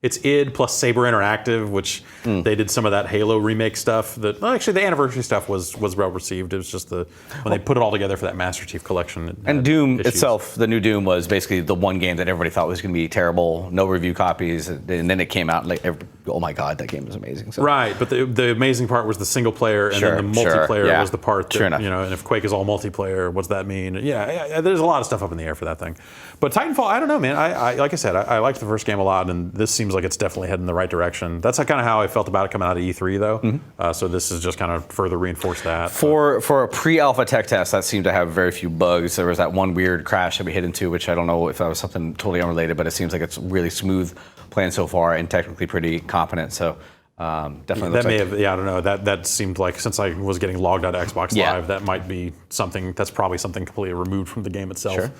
It's id plus Saber Interactive, which they did some of that Halo remake stuff. Actually, the anniversary stuff was well received. It was just when they put it all together for that Master Chief Collection. And Doom issues. itself, the new Doom was basically the one game that everybody thought was going to be terrible, no review copies, and then it came out like, oh my god, that game was amazing. So. Right, but the amazing part was the single player, and then the multiplayer was the part that, and if Quake is all multiplayer, what's that mean? Yeah, there's a lot of stuff up in the air for that thing. But Titanfall, I don't know, man. I like I said, I liked the first game a lot, and this seems like it's definitely heading in the right direction. That's kind of how I felt about it coming out of E3, though. So this is just kind of further reinforced that. For a pre-alpha tech test, that seemed to have very few bugs. There was that one weird crash that we hit into, which I don't know if that was something totally unrelated, but it seems like it's really smooth playing so far and technically pretty competent. So definitely. That may have, I don't know. That seemed like, since I was getting logged out of Xbox Live, that might be something. That's probably something completely removed from the game itself. Sure.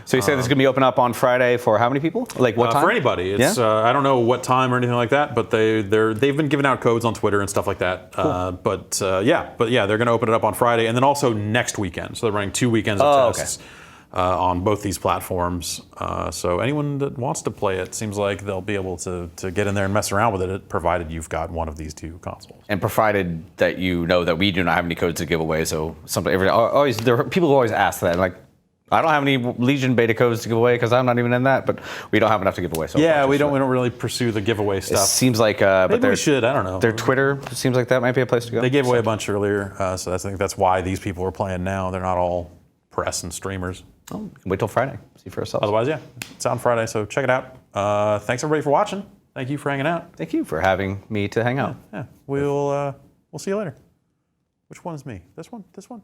So you say this is going to be open up on Friday for how many people? Like what time? For anybody. It's I don't know what time or anything like that, but they've been giving out codes on Twitter and stuff like that. Cool. But they're going to open it up on Friday and then also next weekend. So they're running 2 weekends of tests. On both these platforms. So anyone that wants to play it, seems like they'll be able to get in there and mess around with it, provided you've got one of these 2 consoles. And provided that you know that we do not have any codes to give away. So there are people who always ask that, like, I don't have any Legion beta codes to give away because I'm not even in that, but we don't have enough to give away. So we don't really pursue the giveaway stuff. It seems like, maybe we should. I don't know. Their Twitter seems like that might be a place to go. They gave away a bunch earlier, so I think that's why these people are playing now. They're not all press and streamers. Oh, wait till Friday. See for yourself. Otherwise, it's on Friday, so check it out. Thanks everybody for watching. Thank you for hanging out. Thank you for having me to hang out. Yeah. We'll see you later. Which one is me? This one? This one?